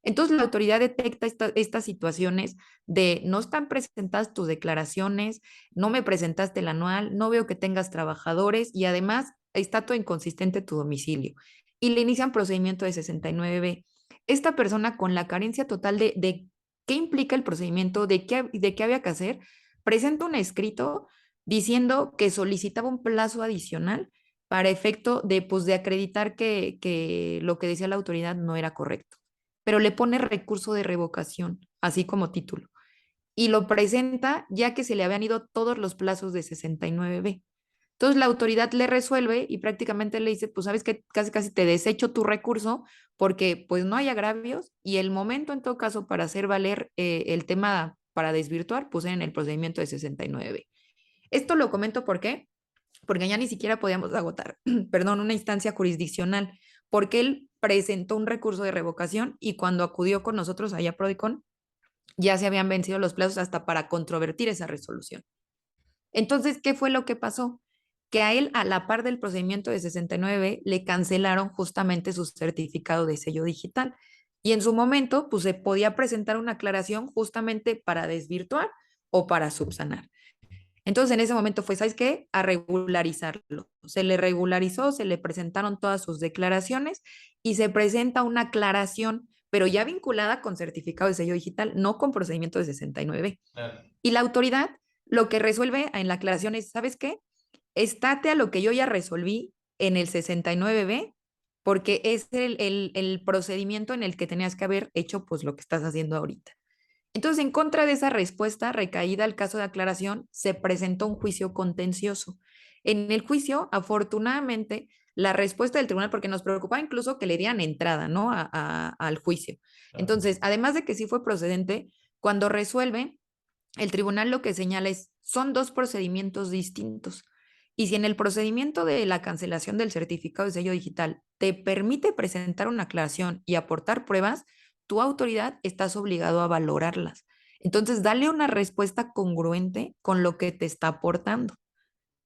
Entonces la autoridad detecta estas situaciones de no están presentadas tus declaraciones, no me presentaste el anual, no veo que tengas trabajadores y además está todo inconsistente tu domicilio. Y le inician procedimiento de 69B. Esta persona con la carencia total de qué implica el procedimiento, de qué había que hacer, presenta un escrito diciendo que solicitaba un plazo adicional para efecto de, pues, de acreditar que lo que decía la autoridad no era correcto, pero le pone recurso de revocación, así como título, y lo presenta ya que se le habían ido todos los plazos de 69B. Entonces la autoridad le resuelve y prácticamente le dice, pues sabes que casi casi te desecho tu recurso porque pues no hay agravios y el momento en todo caso para hacer valer el tema para desvirtuar, pues en el procedimiento de 69B. Esto lo comento porque ya ni siquiera podíamos agotar, perdón, una instancia jurisdiccional, porque él presentó un recurso de revocación y cuando acudió con nosotros allá a Prodicon, ya se habían vencido los plazos hasta para controvertir esa resolución. Entonces, ¿qué fue lo que pasó? Que a él, a la par del procedimiento de 69, le cancelaron justamente su certificado de sello digital. Y en su momento, pues se podía presentar una aclaración justamente para desvirtuar o para subsanar. Entonces, en ese momento fue, ¿sabes qué? A regularizarlo. Se le regularizó, se le presentaron todas sus declaraciones y se presenta una aclaración, pero ya vinculada con certificado de sello digital, no con procedimiento de 69. Claro. Y la autoridad lo que resuelve en la aclaración es, ¿sabes qué? Estate a lo que yo ya resolví en el 69B, porque es el procedimiento en el que tenías que haber hecho pues lo que estás haciendo ahorita. Entonces, en contra de esa respuesta recaída al caso de aclaración, se presentó un juicio contencioso. En el juicio, afortunadamente, la respuesta del tribunal, porque nos preocupaba incluso que le dieran entrada, ¿no? Al juicio. Claro. Entonces, además de que sí fue procedente, cuando resuelve, el tribunal lo que señala es, son dos procedimientos distintos. Y si en el procedimiento de la cancelación del certificado de sello digital te permite presentar una aclaración y aportar pruebas, tu autoridad estás obligado a valorarlas. Entonces, dale una respuesta congruente con lo que te está aportando.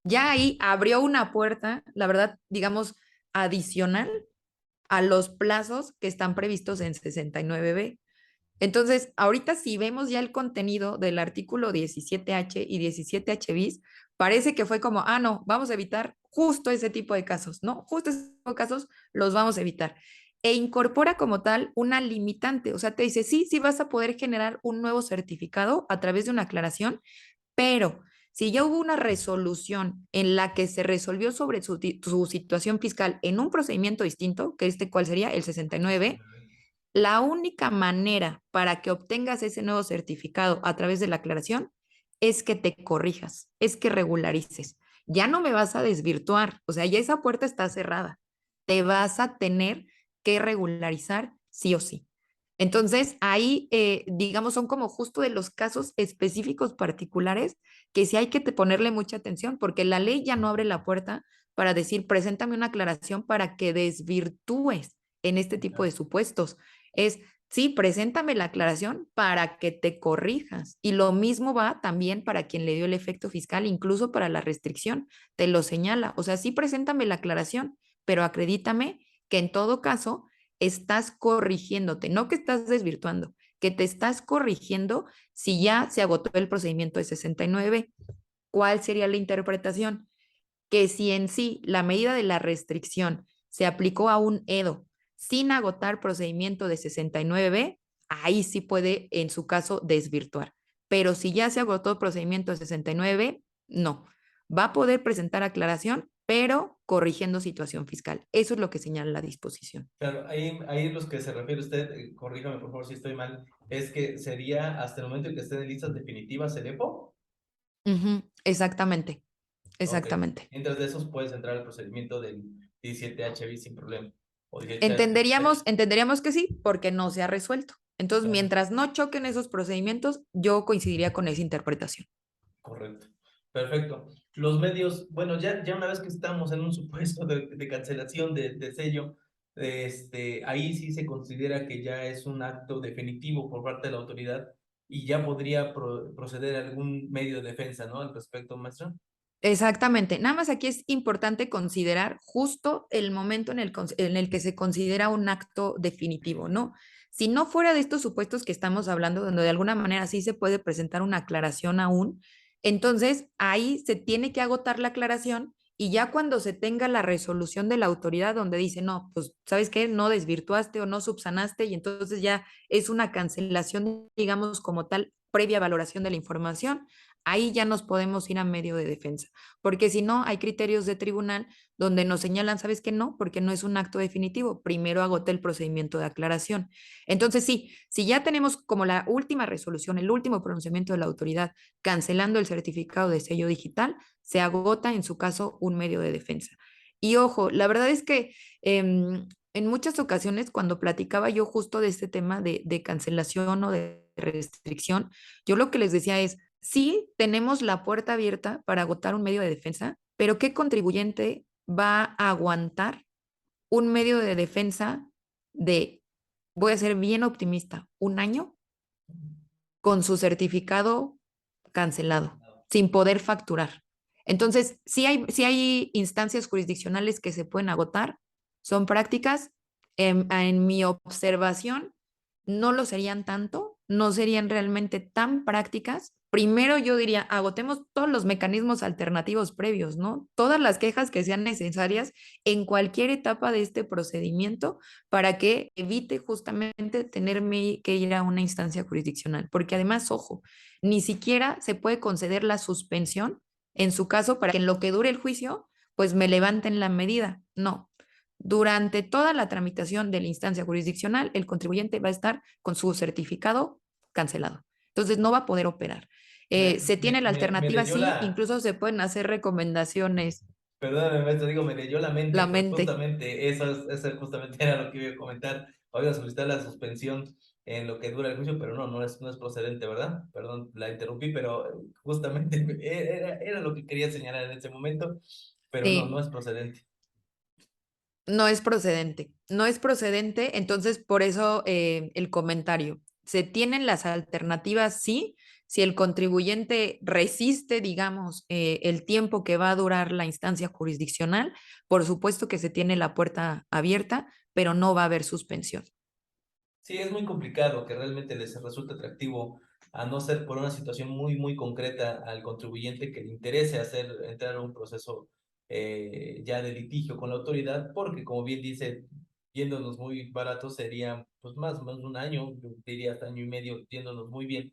Ya ahí abrió una puerta, la verdad, digamos, adicional a los plazos que están previstos en 69B. Entonces, ahorita si vemos ya el contenido del artículo 17H y 17H bis, parece que fue como, ah, no, vamos a evitar justo ese tipo de casos, ¿no? Justo ese tipo de casos los vamos a evitar. E incorpora como tal una limitante, o sea, te dice, sí, sí vas a poder generar un nuevo certificado a través de una aclaración, pero si ya hubo una resolución en la que se resolvió sobre su situación fiscal en un procedimiento distinto, que cuál sería el 69, la única manera para que obtengas ese nuevo certificado a través de la aclaración es que te corrijas, es que regularices. Ya no me vas a desvirtuar, o sea, ya esa puerta está cerrada. Te vas a tener que regularizar sí o sí. Entonces, ahí, digamos, son como justo de los casos específicos particulares que sí hay que ponerle mucha atención, porque la ley ya no abre la puerta para decir, preséntame una aclaración para que desvirtúes en este tipo de supuestos. Es, Sí, preséntame la aclaración para que te corrijas. Y lo mismo va también para quien le dio el efecto fiscal, incluso para la restricción, te lo señala. O sea, sí, preséntame la aclaración, pero acredítame que en todo caso estás corrigiéndote, no que estás desvirtuando, que te estás corrigiendo si ya se agotó el procedimiento de 69. ¿Cuál sería la interpretación? Que si en sí la medida de la restricción se aplicó a un EDO sin agotar procedimiento de 69B, ahí sí puede, en su caso, desvirtuar. Pero si ya se agotó procedimiento de 69B, no. Va a poder presentar aclaración, pero corrigiendo situación fiscal. Eso es lo que señala la disposición. Claro, ahí los que se refiere usted, corríjame por favor si estoy mal, es que sería hasta el momento en que estén en listas definitivas el EPO. Exactamente, Ok. exactamente. Mientras de esos puedes entrar al procedimiento del 17HB sin problema. O 18H. Entenderíamos que sí, porque no se ha resuelto. Entonces, Claro, mientras no choquen esos procedimientos, yo coincidiría con esa interpretación. correcto. Perfecto. Los medios, bueno, ya una vez que estamos en un supuesto de cancelación de sello, ahí sí se considera que ya es un acto definitivo por parte de la autoridad y ya podría proceder algún medio de defensa, ¿no? Al respecto, maestro. Exactamente. Nada más aquí es importante considerar justo el momento en el que se considera un acto definitivo, ¿no? Si no fuera de estos supuestos que estamos hablando, donde de alguna manera sí se puede presentar una aclaración aún, entonces ahí se tiene que agotar la aclaración y ya cuando se tenga la resolución de la autoridad donde dice, no, pues, ¿sabes qué? No desvirtuaste o no subsanaste y entonces ya es una cancelación, digamos, como tal, previa valoración de la información, ahí ya nos podemos ir a medio de defensa, porque si no, hay criterios de tribunal donde nos señalan, ¿sabes qué? No, porque no es un acto definitivo, primero agoté el procedimiento de aclaración. Entonces, sí, si ya tenemos como la última resolución, el último pronunciamiento de la autoridad cancelando el certificado de sello digital, se agota en su caso un medio de defensa. Y ojo, la verdad es que en muchas ocasiones cuando platicaba yo justo de este tema de cancelación o de restricción, yo lo que les decía es, sí, tenemos la puerta abierta para agotar un medio de defensa, pero ¿qué contribuyente va a aguantar un medio de defensa de, voy a ser bien optimista, un año con su certificado cancelado, sin poder facturar? Entonces, sí hay instancias jurisdiccionales que se pueden agotar, son prácticas. En mi observación, no lo serían tanto, no serían realmente tan prácticas. Primero yo diría, agotemos todos los mecanismos alternativos previos, ¿no? Todas las quejas que sean necesarias en cualquier etapa de este procedimiento para que evite justamente tenerme que ir a una instancia jurisdiccional. Porque además, ojo, ni siquiera se puede conceder la suspensión en su caso para que en lo que dure el juicio, pues me levanten la medida. No. Durante toda la tramitación de la instancia jurisdiccional, el contribuyente va a estar con su certificado cancelado. Entonces no va a poder operar. Se tiene la Me alternativa, leyó sí, la, incluso se pueden hacer recomendaciones. Perdóname, maestro, digo, me leyó la mente, La pues mente. justamente eso justamente era lo que iba a comentar. Voy a solicitar la suspensión en lo que dura el juicio, pero no es procedente, ¿verdad? Perdón, la interrumpí, pero justamente era lo que quería señalar en ese momento, pero no Sí, es procedente. no es procedente. No es procedente, entonces por eso el comentario. Se tienen las alternativas, sí, si el contribuyente resiste, digamos, el tiempo que va a durar la instancia jurisdiccional, por supuesto que se tiene la puerta abierta, pero no va a haber suspensión. Sí, es muy complicado que realmente les resulte atractivo, a no ser por una situación muy concreta al contribuyente que le interese entrar a un proceso ya de litigio con la autoridad, porque como bien dice, yéndonos muy baratos sería pues más o menos un año, yo diría hasta año y medio, yéndonos muy bien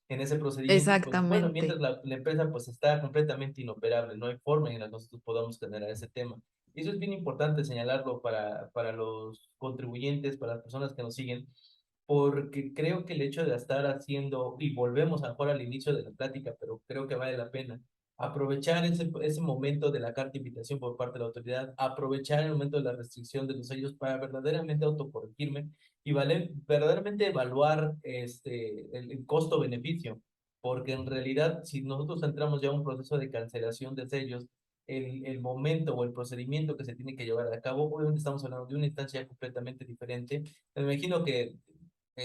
en ese procedimiento, y pues bueno, mientras Exactamente. la empresa pues está completamente inoperable, no hay forma en la que nosotros podamos generar ese tema. Y eso es bien importante señalarlo para los contribuyentes, para las personas que nos siguen, porque creo que el hecho de estar haciendo, y volvemos a lo mejor al inicio de la plática, pero creo que vale la pena, aprovechar ese momento de la carta de invitación por parte de la autoridad, aprovechar el momento de la restricción de los sellos para verdaderamente autocorregirme y verdaderamente evaluar el costo-beneficio, porque en realidad si nosotros entramos ya a un proceso de cancelación de sellos, el momento o el procedimiento que se tiene que llevar a cabo, obviamente estamos hablando de una instancia completamente diferente. Me imagino que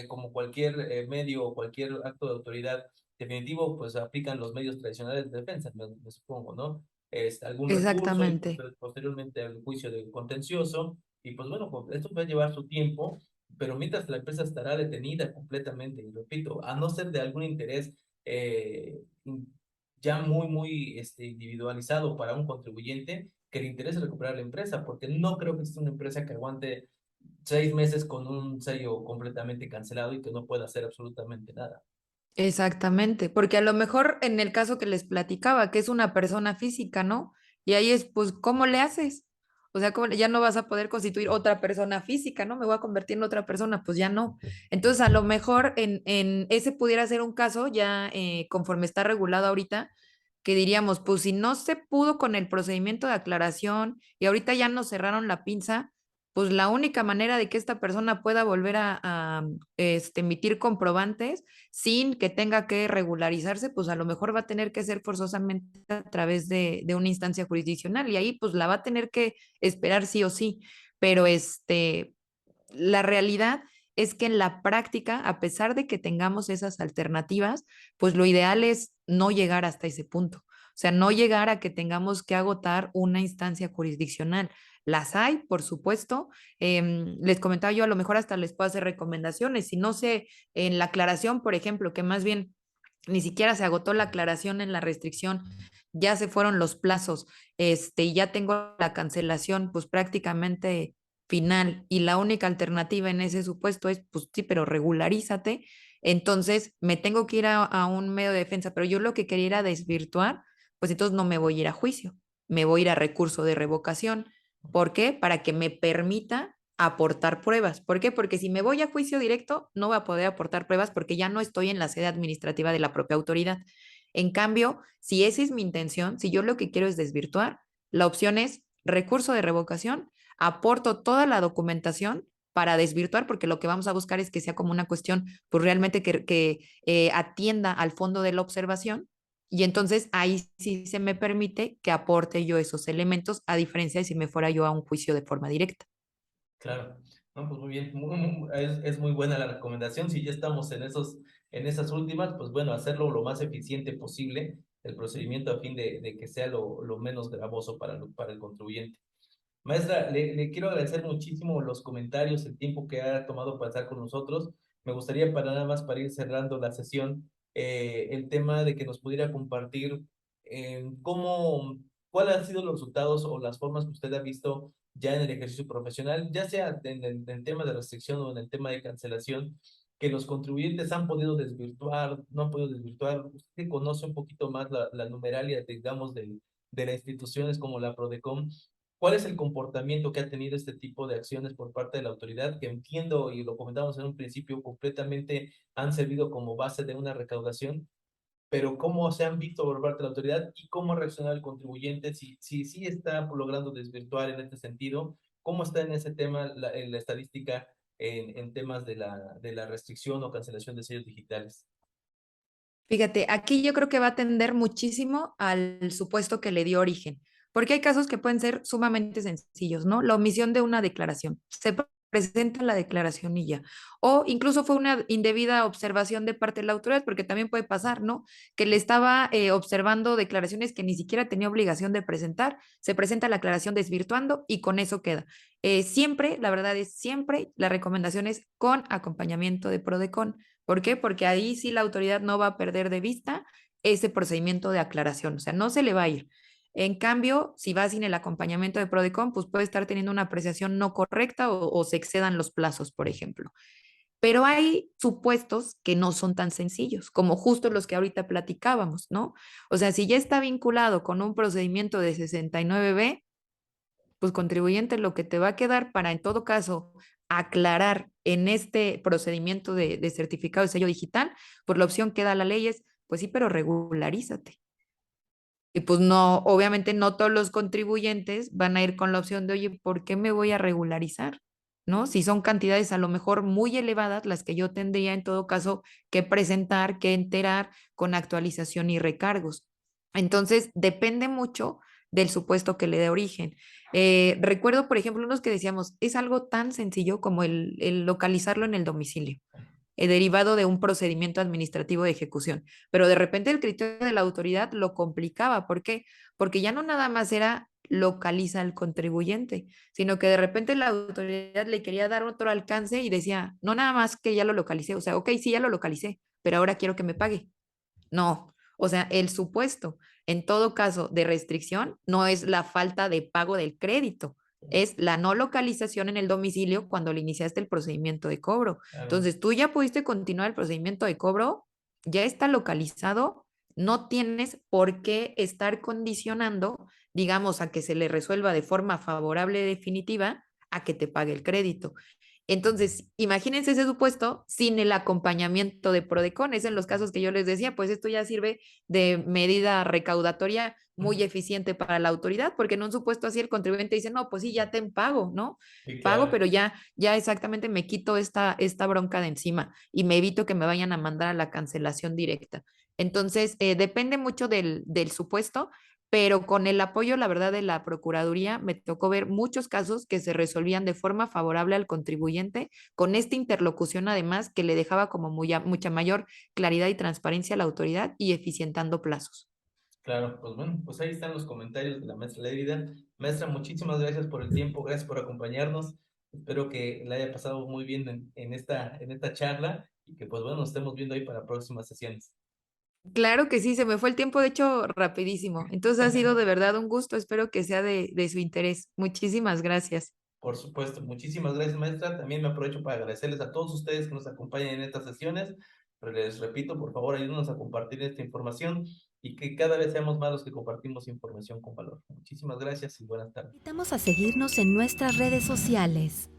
como cualquier medio o cualquier acto de autoridad definitivo, pues aplican los medios tradicionales de defensa, me supongo, ¿no? Algún recurso y Exactamente. posteriormente el juicio de contencioso. Y pues bueno, pues, esto va a llevar su tiempo, pero mientras la empresa estará detenida completamente, y repito, a no ser de algún interés eh, ya muy individualizado para un contribuyente, que le interese recuperar la empresa, porque no creo que sea una empresa que aguante 6 meses con un sello completamente cancelado y que no pueda hacer absolutamente nada. Exactamente, porque a lo mejor en el caso que les platicaba, que es una persona física, ¿no? Y ahí es, pues, ¿cómo le haces? O sea, ya no vas a poder constituir otra persona física, ¿no? Me voy a convertir en otra persona, pues ya no. Entonces, a lo mejor en ese pudiera ser un caso, ya conforme está regulado ahorita, que diríamos, pues si no se pudo con el procedimiento de aclaración y ahorita ya nos cerraron la pinza, pues la única manera de que esta persona pueda volver a emitir comprobantes sin que tenga que regularizarse, pues a lo mejor va a tener que ser forzosamente a través de una instancia jurisdiccional y ahí pues la va a tener que esperar sí o sí. Pero la realidad es que en la práctica, a pesar de que tengamos esas alternativas, pues lo ideal es no llegar hasta ese punto. O sea, no llegar a que tengamos que agotar una instancia jurisdiccional. Las hay, por supuesto. Les comentaba yo, a lo mejor hasta les puedo hacer recomendaciones. Si no sé, en la aclaración, por ejemplo, que más bien ni siquiera se agotó la aclaración en la restricción, ya se fueron los plazos, y ya tengo la cancelación, pues prácticamente final y la única alternativa en ese supuesto es, pues sí, pero regularízate. Entonces me tengo que ir a un medio de defensa, pero yo lo que quería era desvirtuar, pues entonces no me voy a ir a juicio, me voy a ir a recurso de revocación. ¿Por qué? Para que me permita aportar pruebas. ¿Por qué? Porque si me voy a juicio directo, no voy a poder aportar pruebas porque ya no estoy en la sede administrativa de la propia autoridad. En cambio, si esa es mi intención, si yo lo que quiero es desvirtuar, la opción es recurso de revocación, aporto toda la documentación para desvirtuar, porque lo que vamos a buscar es que sea como una cuestión, pues realmente que atienda al fondo de la observación. Y entonces ahí sí se me permite que aporte yo esos elementos, a diferencia de si me fuera yo a un juicio de forma directa. Claro, no, pues muy bien, es muy buena la recomendación. Si ya estamos en esas últimas, pues bueno, hacerlo lo más eficiente posible, el procedimiento a fin de que sea lo menos gravoso para el contribuyente. Maestra, le quiero agradecer muchísimo los comentarios, el tiempo que ha tomado para estar con nosotros. Me gustaría para nada más para ir cerrando la sesión, el tema de que nos pudiera compartir cuáles han sido los resultados o las formas que usted ha visto ya en el ejercicio profesional, ya sea en el tema de restricción o en el tema de cancelación, que los contribuyentes han podido desvirtuar, no han podido desvirtuar. Usted que conoce un poquito más la numeralia, digamos, de las instituciones como la Prodecon. ¿Cuál es el comportamiento que ha tenido este tipo de acciones por parte de la autoridad? Que entiendo, y lo comentamos en un principio, completamente han servido como base de una recaudación, pero ¿cómo se han visto por parte de la autoridad y cómo ha reaccionado el contribuyente? Si sí está logrando desvirtuar en este sentido, ¿cómo está en ese tema en la estadística en temas de la restricción o cancelación de sellos digitales? Fíjate, aquí yo creo que va a tender muchísimo al supuesto que le dio origen, porque hay casos que pueden ser sumamente sencillos, ¿no? La omisión de una declaración. Presenta la declaración y ya. O incluso fue una indebida observación de parte de la autoridad, porque también puede pasar, ¿no? Que le estaba observando declaraciones que ni siquiera tenía obligación de presentar, se presenta la aclaración desvirtuando y con eso queda. Siempre, la verdad es siempre, la recomendación es con acompañamiento de Prodecon. ¿Por qué? Porque ahí sí la autoridad no va a perder de vista ese procedimiento de aclaración, o sea, no se le va a ir. En cambio, si va sin el acompañamiento de Prodecon, pues puede estar teniendo una apreciación no correcta o se excedan los plazos, por ejemplo. Pero hay supuestos que no son tan sencillos, como justo los que ahorita platicábamos, ¿no? O sea, si ya está vinculado con un procedimiento de 69B, pues contribuyente lo que te va a quedar para, en todo caso, aclarar en este procedimiento de certificado de sello digital, pues la opción que da la ley es, pues sí, pero regularízate. Y pues no, obviamente no todos los contribuyentes van a ir con la opción de, oye, ¿por qué me voy a regularizar? ¿No? Si son cantidades a lo mejor muy elevadas, las que yo tendría en todo caso que presentar, que enterar con actualización y recargos. Entonces, depende mucho del supuesto que le dé origen. Recuerdo, por ejemplo, unos que decíamos, es algo tan sencillo como el localizarlo en el domicilio. derivado de un procedimiento administrativo de ejecución. Pero de repente el criterio de la autoridad lo complicaba. ¿Por qué? Porque ya no nada más era localiza al contribuyente, sino que de repente la autoridad le quería dar otro alcance y decía, no nada más que ya lo localicé, o sea, ok, sí, ya lo localicé, pero ahora quiero que me pague. No, o sea, el supuesto, en todo caso, de restricción no es la falta de pago del crédito, es la no localización en el domicilio cuando le iniciaste el procedimiento de cobro. Claro, Entonces, tú ya pudiste continuar el procedimiento de cobro, ya está localizado, no tienes por qué estar condicionando, digamos, a que se le resuelva de forma favorable definitiva a que te pague el crédito. Entonces, imagínense ese supuesto sin el acompañamiento de Prodecon. Es en los casos que yo les decía, pues esto ya sirve de medida recaudatoria muy ujú, eficiente para la autoridad, porque en un supuesto así el contribuyente dice, no, pues sí, ya te pago, ¿no? sí, Pago, claro. pero ya exactamente me quito esta bronca de encima y me evito que me vayan a mandar a la cancelación directa. Entonces, depende mucho del supuesto, pero con el apoyo, la verdad, de la Procuraduría, me tocó ver muchos casos que se resolvían de forma favorable al contribuyente, con esta interlocución además que le dejaba como mucha mayor claridad y transparencia a la autoridad y eficientando plazos. Claro, pues bueno, pues ahí están los comentarios de la maestra Lérida. Maestra, muchísimas gracias por el tiempo, gracias por acompañarnos. Espero que la haya pasado muy bien en esta charla y que pues bueno, nos estemos viendo ahí para próximas sesiones. Claro que sí, se me fue el tiempo, de hecho, rapidísimo. Entonces ha sido de verdad un gusto, espero que sea de su interés. Muchísimas gracias. Por supuesto, muchísimas gracias, maestra. También me aprovecho para agradecerles a todos ustedes que nos acompañan en estas sesiones. Pero les repito, por favor, ayúdenos a compartir esta información y que cada vez seamos más los que compartimos información con valor. Muchísimas gracias y buenas tardes. Invitamos a seguirnos en nuestras redes sociales.